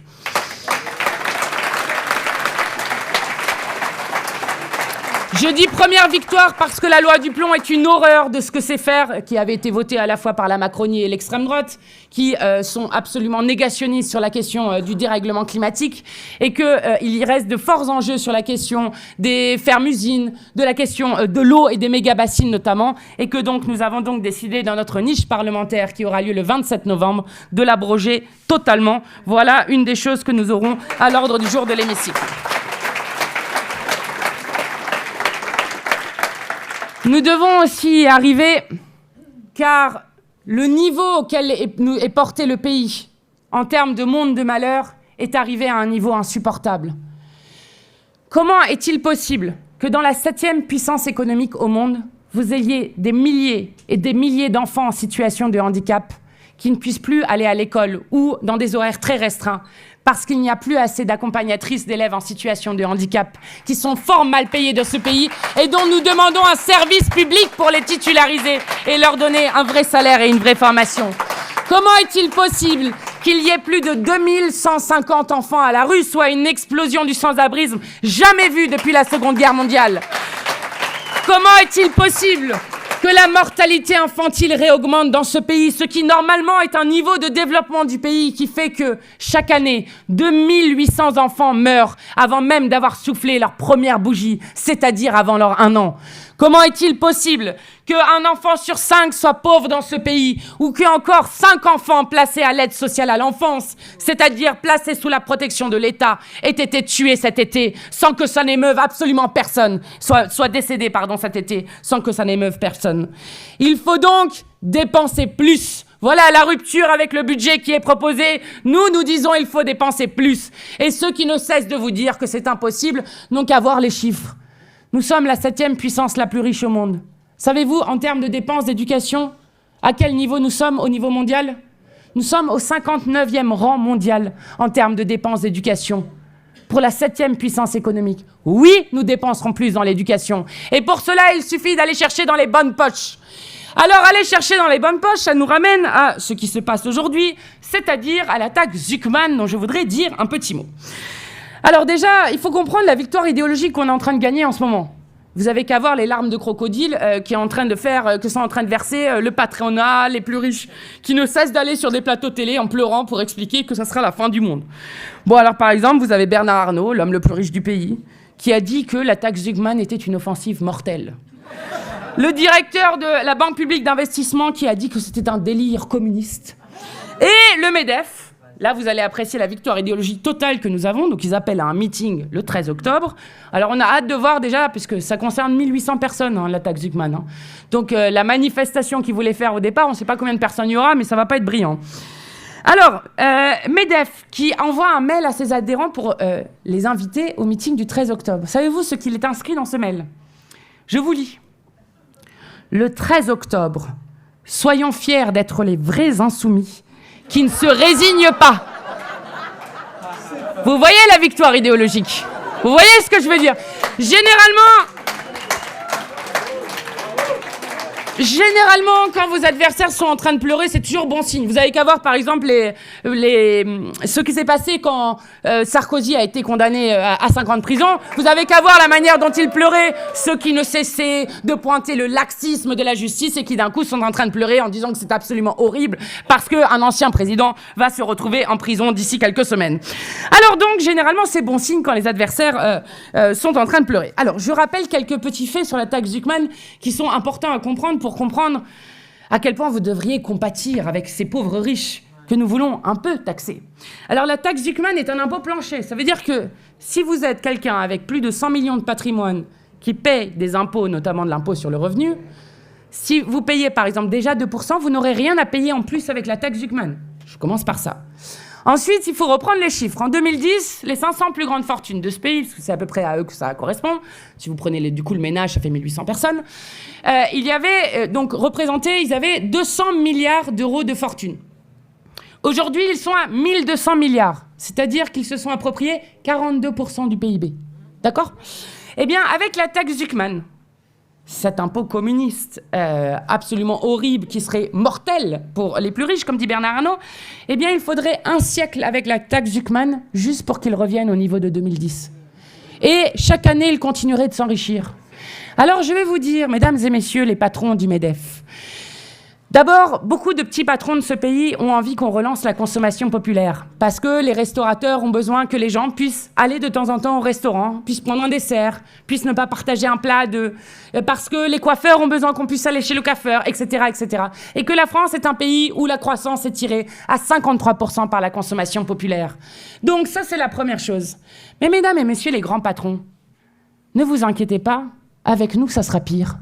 Je dis première victoire parce que la loi Duplon est une horreur de ce que c'est faire, qui avait été votée à la fois par la Macronie et l'extrême droite, qui sont absolument négationnistes sur la question du dérèglement climatique, et qu'il y reste de forts enjeux sur la question des fermes-usines, de la question de l'eau et des méga-bassines notamment, et que donc nous avons donc décidé dans notre niche parlementaire qui aura lieu le 27 novembre de l'abroger totalement. Voilà une des choses que nous aurons à l'ordre du jour de l'hémicycle. Nous devons aussi y arriver, car le niveau auquel est porté le pays, en termes de monde de malheur, est arrivé à un niveau insupportable. Comment est-il possible que dans la 7e puissance économique au monde, vous ayez des milliers et des milliers d'enfants en situation de handicap qui ne puissent plus aller à l'école ou dans des horaires très restreints parce qu'il n'y a plus assez d'accompagnatrices d'élèves en situation de handicap qui sont fort mal payées de ce pays et dont nous demandons un service public pour les titulariser et leur donner un vrai salaire et une vraie formation. Comment est-il possible qu'il y ait plus de 2150 enfants à la rue, soit une explosion du sans-abrisme jamais vue depuis la Seconde Guerre mondiale? Comment est-il possible que la mortalité infantile réaugmente dans ce pays, ce qui normalement est un niveau de développement du pays qui fait que chaque année, 2800 enfants meurent avant même d'avoir soufflé leur première bougie, c'est-à-dire avant leur 1 an? Comment est-il possible qu'un enfant sur 5 soit pauvre dans ce pays ou qu'il y ait encore 5 enfants placés à l'aide sociale à l'enfance, c'est-à-dire placés sous la protection de l'État, aient été tués cet été sans que ça n'émeuve absolument personne, soit décédés cet été sans que ça n'émeuve personne. Il faut donc dépenser plus. Voilà la rupture avec le budget qui est proposé. Nous disons il faut dépenser plus. Et ceux qui ne cessent de vous dire que c'est impossible n'ont qu'à voir les chiffres. Nous sommes la 7e puissance la plus riche au monde. Savez-vous, en termes de dépenses d'éducation, à quel niveau nous sommes au niveau mondial? Nous sommes au 59e rang mondial en termes de dépenses d'éducation. Pour la 7e puissance économique. Oui, nous dépenserons plus dans l'éducation. Et pour cela, il suffit d'aller chercher dans les bonnes poches. Alors, aller chercher dans les bonnes poches, ça nous ramène à ce qui se passe aujourd'hui, c'est-à-dire à l'attaque Zucman, dont je voudrais dire un petit mot. Alors déjà, il faut comprendre la victoire idéologique qu'on est en train de gagner en ce moment. Vous avez qu'à voir les larmes de crocodile que sont en train de verser le patronat, les plus riches, qui ne cessent d'aller sur des plateaux télé en pleurant pour expliquer que ça sera la fin du monde. Bon, alors par exemple, vous avez Bernard Arnault, l'homme le plus riche du pays, qui a dit que l'attaque Zucman était une offensive mortelle. Le directeur de la Banque publique d'investissement qui a dit que c'était un délire communiste. Et le MEDEF. Là, vous allez apprécier la victoire idéologique totale que nous avons. Donc, ils appellent à un meeting le 13 octobre. Alors, on a hâte de voir déjà, puisque ça concerne 1800 personnes, l'attaque Zucman. Donc, la manifestation qu'ils voulaient faire au départ, on ne sait pas combien de personnes il y aura, mais ça ne va pas être brillant. Alors, MEDEF, qui envoie un mail à ses adhérents pour les inviter au meeting du 13 octobre. Savez-vous ce qu'il est inscrit dans ce mail? Je vous lis. Le 13 octobre, soyons fiers d'être les vrais insoumis qui ne se résigne pas. Vous voyez la victoire idéologique? Vous voyez ce que je veux dire? Généralement, quand vos adversaires sont en train de pleurer, c'est toujours bon signe. Vous avez qu'à voir, par exemple, ce qui s'est passé quand Sarkozy a été condamné à 5 ans de prison. Vous avez qu'à voir la manière dont il pleurait, ceux qui ne cessaient de pointer le laxisme de la justice et qui, d'un coup, sont en train de pleurer en disant que c'est absolument horrible parce qu'un ancien président va se retrouver en prison d'ici quelques semaines. Alors donc, généralement, c'est bon signe quand les adversaires sont en train de pleurer. Alors, je rappelle quelques petits faits sur l'attaque Zucman qui sont importants à comprendre pour comprendre à quel point vous devriez compatir avec ces pauvres riches que nous voulons un peu taxer. Alors la taxe Zucman est un impôt plancher. Ça veut dire que si vous êtes quelqu'un avec plus de 100 millions de patrimoine qui paye des impôts, notamment de l'impôt sur le revenu, si vous payez par exemple déjà 2%, vous n'aurez rien à payer en plus avec la taxe Zucman. Je commence par ça. Ensuite, il faut reprendre les chiffres. En 2010, les 500 plus grandes fortunes de ce pays, parce que c'est à peu près à eux que ça correspond, si vous prenez du coup le ménage, ça fait 1800 personnes, il y avait donc représenté, ils avaient 200 milliards d'euros de fortune. Aujourd'hui, ils sont à 1200 milliards, c'est-à-dire qu'ils se sont appropriés 42% du PIB. D'accord? Eh bien, avec la taxe Zucman, cet impôt communiste absolument horrible qui serait mortel pour les plus riches, comme dit Bernard Arnault, eh bien, il faudrait un siècle avec la taxe Zucman juste pour qu'il revienne au niveau de 2010. Et chaque année, il continuerait de s'enrichir. Alors, je vais vous dire, mesdames et messieurs les patrons du MEDEF, d'abord, beaucoup de petits patrons de ce pays ont envie qu'on relance la consommation populaire parce que les restaurateurs ont besoin que les gens puissent aller de temps en temps au restaurant, puissent prendre un dessert, puissent ne pas partager un plat parce que les coiffeurs ont besoin qu'on puisse aller chez le coiffeur, etc., etc. Et que la France est un pays où la croissance est tirée à 53% par la consommation populaire. Donc ça, c'est la première chose. Mais mesdames et messieurs les grands patrons, ne vous inquiétez pas, avec nous, ça sera pire.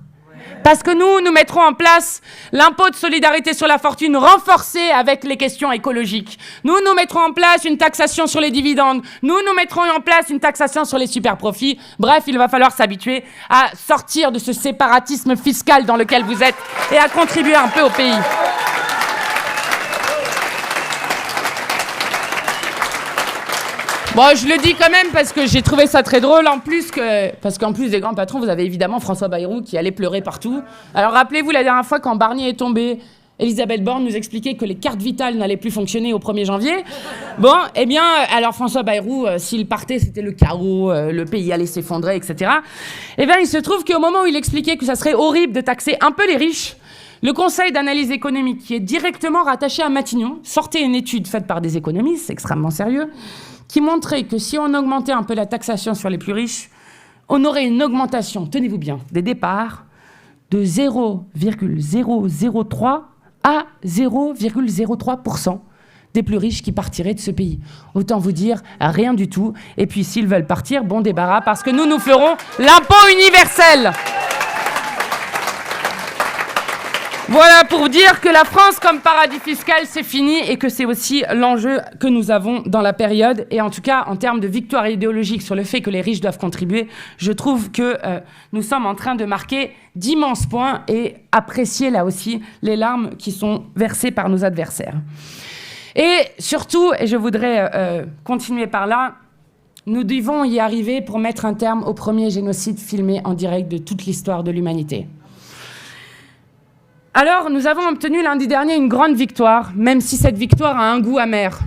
Parce que nous mettrons en place l'impôt de solidarité sur la fortune renforcé avec les questions écologiques. Nous mettrons en place une taxation sur les dividendes. Nous mettrons en place une taxation sur les super-profits. Bref, il va falloir s'habituer à sortir de ce séparatisme fiscal dans lequel vous êtes et à contribuer un peu au pays. Bon, je le dis quand même parce que j'ai trouvé ça très drôle, parce qu'en plus des grands patrons, vous avez évidemment François Bayrou qui allait pleurer partout. Alors rappelez-vous la dernière fois quand Barnier est tombé, Elisabeth Borne nous expliquait que les cartes vitales n'allaient plus fonctionner au 1er janvier. Bon, eh bien, alors François Bayrou, s'il partait, c'était le chaos, le pays allait s'effondrer, etc. Eh bien, il se trouve qu'au moment où il expliquait que ça serait horrible de taxer un peu les riches, le Conseil d'analyse économique, qui est directement rattaché à Matignon, sortait une étude faite par des économistes extrêmement sérieux, qui montrait que si on augmentait un peu la taxation sur les plus riches, on aurait une augmentation, tenez-vous bien, des départs de 0,003 à 0,03% des plus riches qui partiraient de ce pays. Autant vous dire, rien du tout. Et puis s'ils veulent partir, bon débarras, parce que nous ferons l'impôt universel. Voilà pour dire que la France comme paradis fiscal, c'est fini et que c'est aussi l'enjeu que nous avons dans la période. Et en tout cas, en termes de victoire idéologique sur le fait que les riches doivent contribuer, je trouve que nous sommes en train de marquer d'immenses points et apprécier là aussi les larmes qui sont versées par nos adversaires. Et surtout, et je voudrais continuer par là, nous devons y arriver pour mettre un terme au premier génocide filmé en direct de toute l'histoire de l'humanité. Alors, nous avons obtenu lundi dernier une grande victoire, même si cette victoire a un goût amer.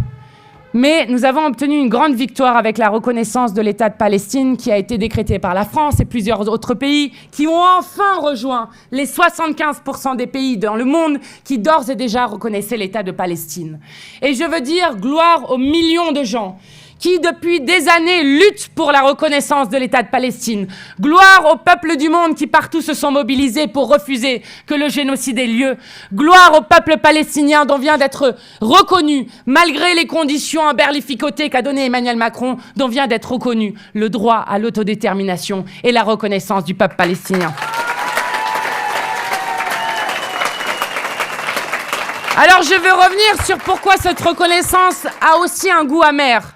Mais nous avons obtenu une grande victoire avec la reconnaissance de l'État de Palestine qui a été décrétée par la France et plusieurs autres pays qui ont enfin rejoint les 75% des pays dans le monde qui d'ores et déjà reconnaissaient l'État de Palestine. Et je veux dire gloire aux millions de gens qui, depuis des années, luttent pour la reconnaissance de l'État de Palestine. Gloire aux peuples du monde qui partout se sont mobilisés pour refuser que le génocide ait lieu. Gloire au peuple palestinien dont vient d'être reconnu, malgré les conditions emberlificotées qu'a donné Emmanuel Macron, dont vient d'être reconnu le droit à l'autodétermination et la reconnaissance du peuple palestinien. Alors je veux revenir sur pourquoi cette reconnaissance a aussi un goût amer.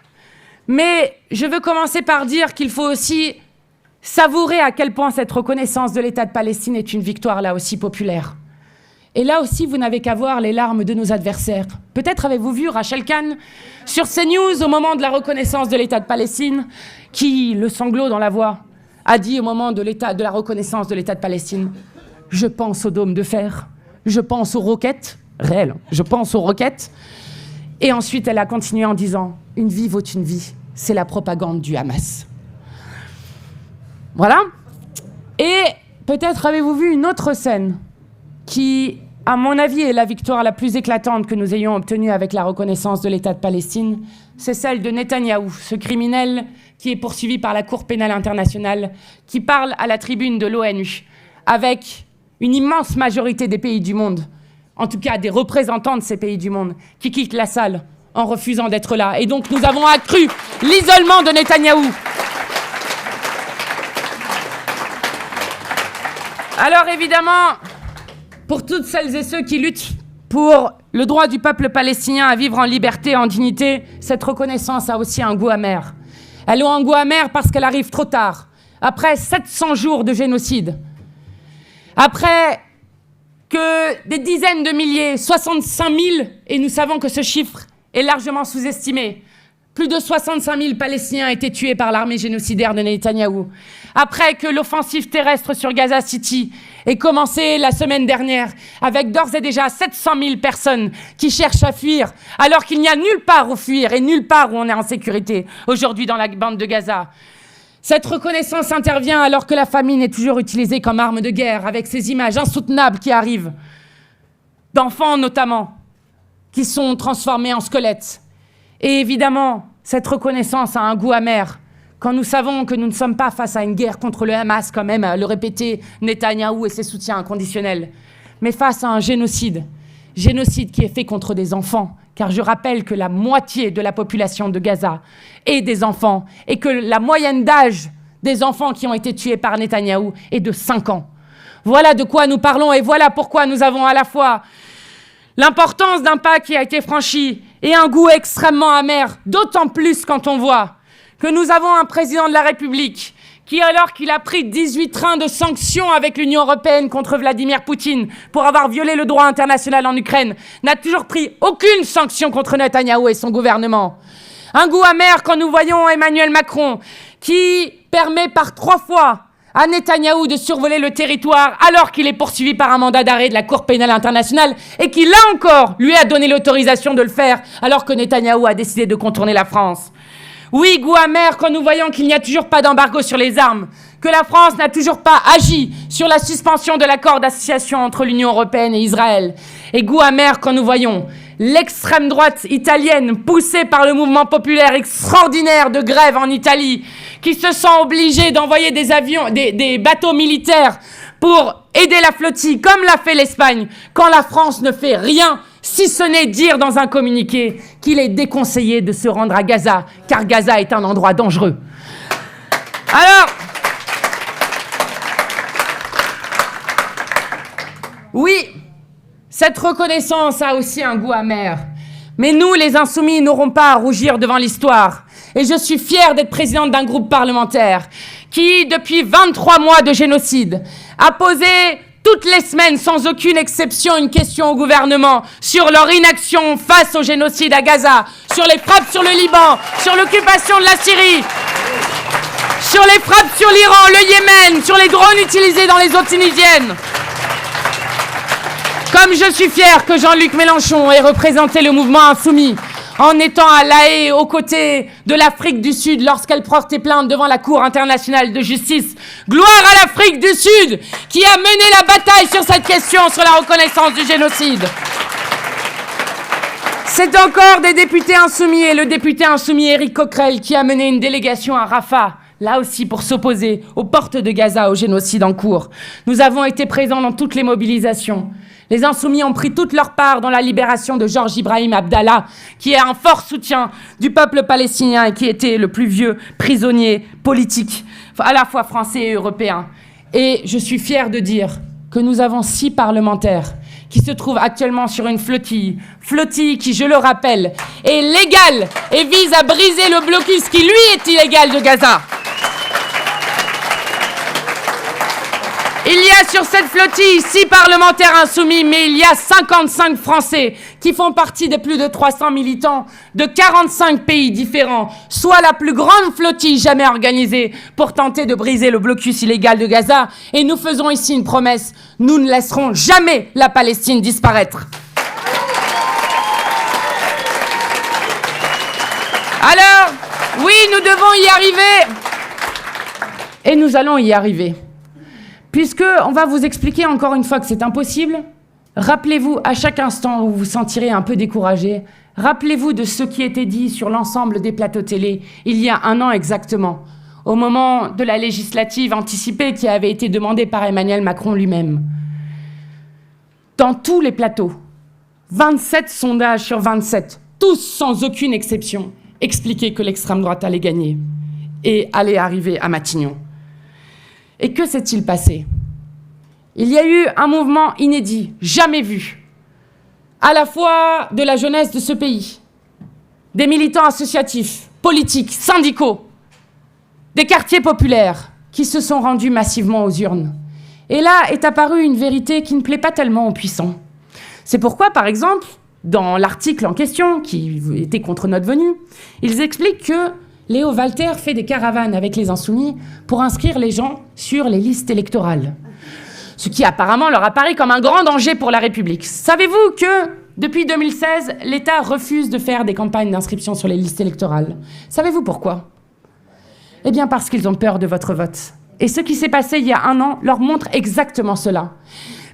Mais je veux commencer par dire qu'il faut aussi savourer à quel point cette reconnaissance de l'État de Palestine est une victoire là aussi populaire. Et là aussi, vous n'avez qu'à voir les larmes de nos adversaires. Peut-être avez-vous vu Rachel Kahn sur CNews au moment de la reconnaissance de l'État de Palestine, qui, le sanglot dans la voix, a dit au moment de la reconnaissance de l'État de Palestine « Je pense aux dômes de fer, je pense aux roquettes, réelles, je pense aux roquettes ». Et ensuite, elle a continué en disant « Une vie vaut une vie, c'est la propagande du Hamas ». Voilà. Et peut-être avez-vous vu une autre scène qui, à mon avis, est la victoire la plus éclatante que nous ayons obtenue avec la reconnaissance de l'État de Palestine. C'est celle de Netanyahou, ce criminel qui est poursuivi par la Cour pénale internationale, qui parle à la tribune de l'ONU, avec une immense majorité des pays du monde, en tout cas des représentants de ces pays du monde, qui quittent la salle en refusant d'être là. Et donc nous avons accru l'isolement de Netanyahou. Alors évidemment, pour toutes celles et ceux qui luttent pour le droit du peuple palestinien à vivre en liberté et en dignité, cette reconnaissance a aussi un goût amer. Elle a un goût amer parce qu'elle arrive trop tard, après 700 jours de génocide, après que des dizaines de milliers, 65 000, et nous savons que ce chiffre est largement sous-estimé. Plus de 65 000 Palestiniens ont été tués par l'armée génocidaire de Netanyahou. Après que l'offensive terrestre sur Gaza City ait commencé la semaine dernière, avec d'ores et déjà 700 000 personnes qui cherchent à fuir, alors qu'il n'y a nulle part où fuir et nulle part où on est en sécurité aujourd'hui dans la bande de Gaza. Cette reconnaissance intervient alors que la famine est toujours utilisée comme arme de guerre, avec ces images insoutenables qui arrivent, d'enfants notamment, qui sont transformés en squelettes. Et évidemment, cette reconnaissance a un goût amer, quand nous savons que nous ne sommes pas face à une guerre contre le Hamas, quand même, le répéter Netanyahou et ses soutiens inconditionnels, mais face à un génocide qui est fait contre des enfants, car je rappelle que la moitié de la population de Gaza est des enfants, et que la moyenne d'âge des enfants qui ont été tués par Netanyahou est de 5 ans. Voilà de quoi nous parlons, et voilà pourquoi nous avons à la fois l'importance d'un pas qui a été franchi et un goût extrêmement amer, d'autant plus quand on voit que nous avons un président de la République alors qu'il a pris 18 trains de sanctions avec l'Union européenne contre Vladimir Poutine pour avoir violé le droit international en Ukraine, n'a toujours pris aucune sanction contre Netanyahou et son gouvernement. Un goût amer quand nous voyons Emmanuel Macron, qui permet par 3 fois à Netanyahou de survoler le territoire alors qu'il est poursuivi par un mandat d'arrêt de la Cour pénale internationale et qui, là encore, lui a donné l'autorisation de le faire alors que Netanyahou a décidé de contourner la France. Oui, goût amer quand nous voyons qu'il n'y a toujours pas d'embargo sur les armes, que la France n'a toujours pas agi sur la suspension de l'accord d'association entre l'Union européenne et Israël. Et goût amer quand nous voyons l'extrême droite italienne, poussée par le mouvement populaire extraordinaire de grève en Italie, qui se sent obligée d'envoyer des avions, des bateaux militaires pour aider la flottille, comme l'a fait l'Espagne, quand la France ne fait rien, si ce n'est dire dans un communiqué qu'il est déconseillé de se rendre à Gaza, car Gaza est un endroit dangereux. Alors, oui, cette reconnaissance a aussi un goût amer. Mais nous, les insoumis, n'aurons pas à rougir devant l'histoire. Et je suis fière d'être présidente d'un groupe parlementaire qui, depuis 23 mois de génocide, a posé toutes les semaines, sans aucune exception, une question au gouvernement sur leur inaction face au génocide à Gaza, sur les frappes sur le Liban, sur l'occupation de la Syrie, sur les frappes sur l'Iran, le Yémen, sur les drones utilisés dans les eaux tunisiennes. Comme je suis fière que Jean-Luc Mélenchon ait représenté le mouvement insoumis en étant à La Haye aux côtés de l'Afrique du Sud lorsqu'elle portait plainte devant la Cour internationale de justice. Gloire à l'Afrique du Sud qui a mené la bataille sur cette question, sur la reconnaissance du génocide. C'est encore des députés insoumis et le député insoumis Éric Coquerel qui a mené une délégation à Rafah, là aussi pour s'opposer aux portes de Gaza au génocide en cours. Nous avons été présents dans toutes les mobilisations. Les insoumis ont pris toute leur part dans la libération de Georges Ibrahim Abdallah, qui est un fort soutien du peuple palestinien et qui était le plus vieux prisonnier politique, à la fois français et européen. Et je suis fière de dire que nous avons 6 parlementaires qui se trouvent actuellement sur une flottille qui, je le rappelle, est légale et vise à briser le blocus qui, lui, est illégal de Gaza. Il y a sur cette flottille 6 parlementaires insoumis, mais il y a 55 Français qui font partie des plus de 300 militants de 45 pays différents, soit la plus grande flottille jamais organisée pour tenter de briser le blocus illégal de Gaza. Et nous faisons ici une promesse, nous ne laisserons jamais la Palestine disparaître. Alors, oui, nous devons y arriver. Et nous allons y arriver. Puisque on va vous expliquer encore une fois que c'est impossible, rappelez-vous à chaque instant où vous vous sentirez un peu découragé, rappelez-vous de ce qui était dit sur l'ensemble des plateaux télé il y a 1 an exactement, au moment de la législative anticipée qui avait été demandée par Emmanuel Macron lui-même. Dans tous les plateaux, 27 sondages sur 27, tous sans aucune exception, expliquaient que l'extrême droite allait gagner et allait arriver à Matignon. Et que s'est-il passé? Il y a eu un mouvement inédit, jamais vu, à la fois de la jeunesse de ce pays, des militants associatifs, politiques, syndicaux, des quartiers populaires qui se sont rendus massivement aux urnes. Et là est apparue une vérité qui ne plaît pas tellement aux puissants. C'est pourquoi, par exemple, dans l'article en question, qui était contre notre venue, ils expliquent que Léo Walter fait des caravanes avec les insoumis pour inscrire les gens sur les listes électorales. Ce qui apparemment leur apparaît comme un grand danger pour la République. Savez-vous que, depuis 2016, l'État refuse de faire des campagnes d'inscription sur les listes électorales? Savez-vous pourquoi? Eh bien parce qu'ils ont peur de votre vote. Et ce qui s'est passé il y a 1 an leur montre exactement cela.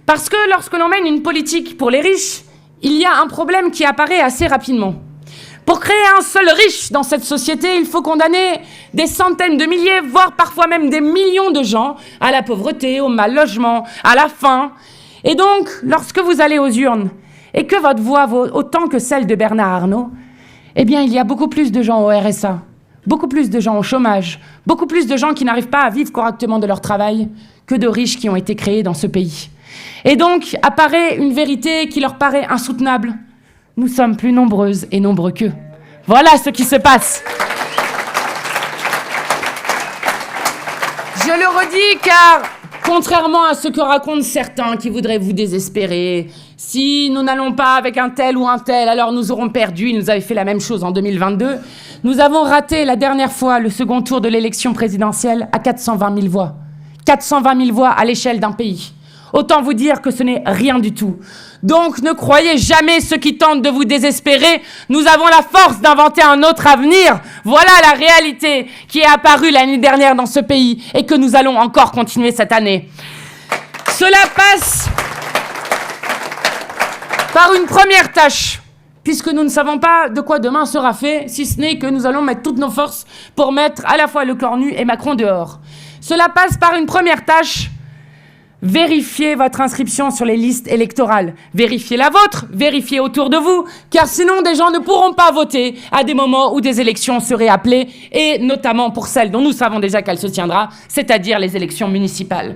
Parce que lorsque l'on mène une politique pour les riches, il y a un problème qui apparaît assez rapidement. Pour créer un seul riche dans cette société, il faut condamner des centaines de milliers, voire parfois même des millions de gens à la pauvreté, au mal logement, à la faim. Et donc, lorsque vous allez aux urnes et que votre voix vaut autant que celle de Bernard Arnault, eh bien, il y a beaucoup plus de gens au RSA, beaucoup plus de gens au chômage, beaucoup plus de gens qui n'arrivent pas à vivre correctement de leur travail que de riches qui ont été créés dans ce pays. Et donc, apparaît une vérité qui leur paraît insoutenable. Nous sommes plus nombreuses et nombreux qu'eux. Voilà ce qui se passe. Je le redis car, contrairement à ce que racontent certains qui voudraient vous désespérer, si nous n'allons pas avec un tel ou un tel, alors nous aurons perdu. Ils nous avaient fait la même chose en 2022. Nous avons raté la dernière fois le second tour de l'élection présidentielle à 420 000 voix. 420 000 voix à l'échelle d'un pays. Autant vous dire que ce n'est rien du tout. Donc ne croyez jamais ceux qui tentent de vous désespérer. Nous avons la force d'inventer un autre avenir. Voilà la réalité qui est apparue l'année dernière dans ce pays et que nous allons encore continuer cette année. Cela passe par une première tâche, puisque nous ne savons pas de quoi demain sera fait, si ce n'est que nous allons mettre toutes nos forces pour mettre à la fois le cornu et Macron dehors. Cela passe par une première tâche. Vérifiez votre inscription sur les listes électorales. Vérifiez la vôtre, vérifiez autour de vous, car sinon des gens ne pourront pas voter à des moments où des élections seraient appelées, et notamment pour celles dont nous savons déjà qu'elles se tiendront, c'est-à-dire les élections municipales.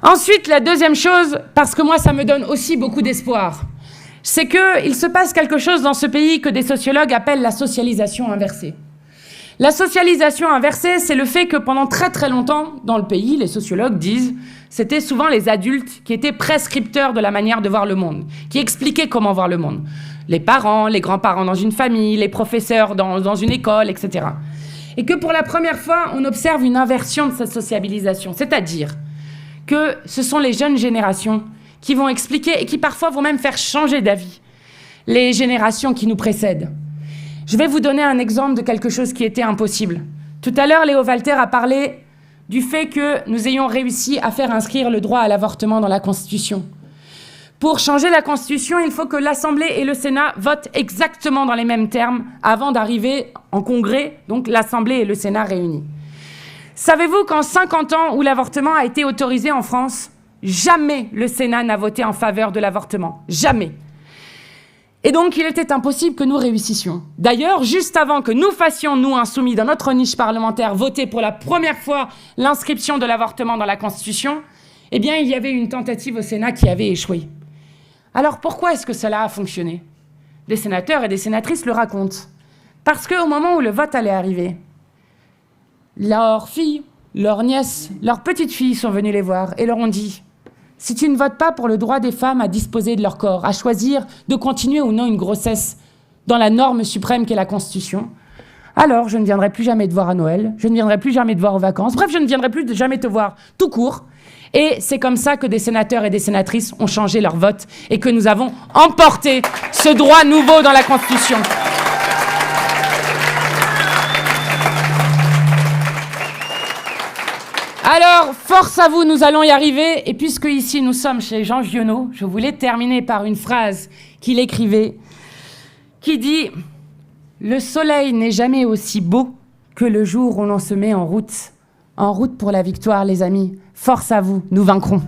Ensuite, la deuxième chose, parce que moi ça me donne aussi beaucoup d'espoir, c'est qu'il se passe quelque chose dans ce pays que des sociologues appellent la socialisation inversée. La socialisation inversée, c'est le fait que pendant très très longtemps, dans le pays, les sociologues disent, c'était souvent les adultes qui étaient prescripteurs de la manière de voir le monde, qui expliquaient comment voir le monde. Les parents, les grands-parents dans une famille, les professeurs dans une école, etc. Et que pour la première fois, on observe une inversion de cette sociabilisation, c'est-à-dire que ce sont les jeunes générations qui vont expliquer et qui parfois vont même faire changer d'avis les générations qui nous précèdent. Je vais vous donner un exemple de quelque chose qui était impossible. Tout à l'heure, Léo Walter a parlé du fait que nous ayons réussi à faire inscrire le droit à l'avortement dans la Constitution. Pour changer la Constitution, il faut que l'Assemblée et le Sénat votent exactement dans les mêmes termes avant d'arriver en Congrès, donc l'Assemblée et le Sénat réunis. Savez-vous qu'en 50 ans où l'avortement a été autorisé en France, jamais le Sénat n'a voté en faveur de l'avortement. Jamais. Et donc, il était impossible que nous réussissions. D'ailleurs, juste avant que nous fassions, nous, insoumis, dans notre niche parlementaire, voter pour la première fois l'inscription de l'avortement dans la Constitution, eh bien, il y avait une tentative au Sénat qui avait échoué. Alors, pourquoi est-ce que cela a fonctionné ? Des sénateurs et des sénatrices le racontent. Parce qu'au moment où le vote allait arriver, leurs filles, leurs nièces, leurs petites filles sont venues les voir et leur ont dit « Si tu ne votes pas pour le droit des femmes à disposer de leur corps, à choisir de continuer ou non une grossesse dans la norme suprême qu'est la Constitution, alors je ne viendrai plus jamais te voir à Noël, je ne viendrai plus jamais te voir aux vacances, bref, je ne viendrai plus jamais te voir tout court. » Et c'est comme ça que des sénateurs et des sénatrices ont changé leur vote et que nous avons emporté ce droit nouveau dans la Constitution. Alors, force à vous, nous allons y arriver. Et puisque ici nous sommes chez Jean Giono, je voulais terminer par une phrase qu'il écrivait, qui dit « Le soleil n'est jamais aussi beau que le jour où l'on se met en route. En route pour la victoire, les amis. Force à vous, nous vaincrons. »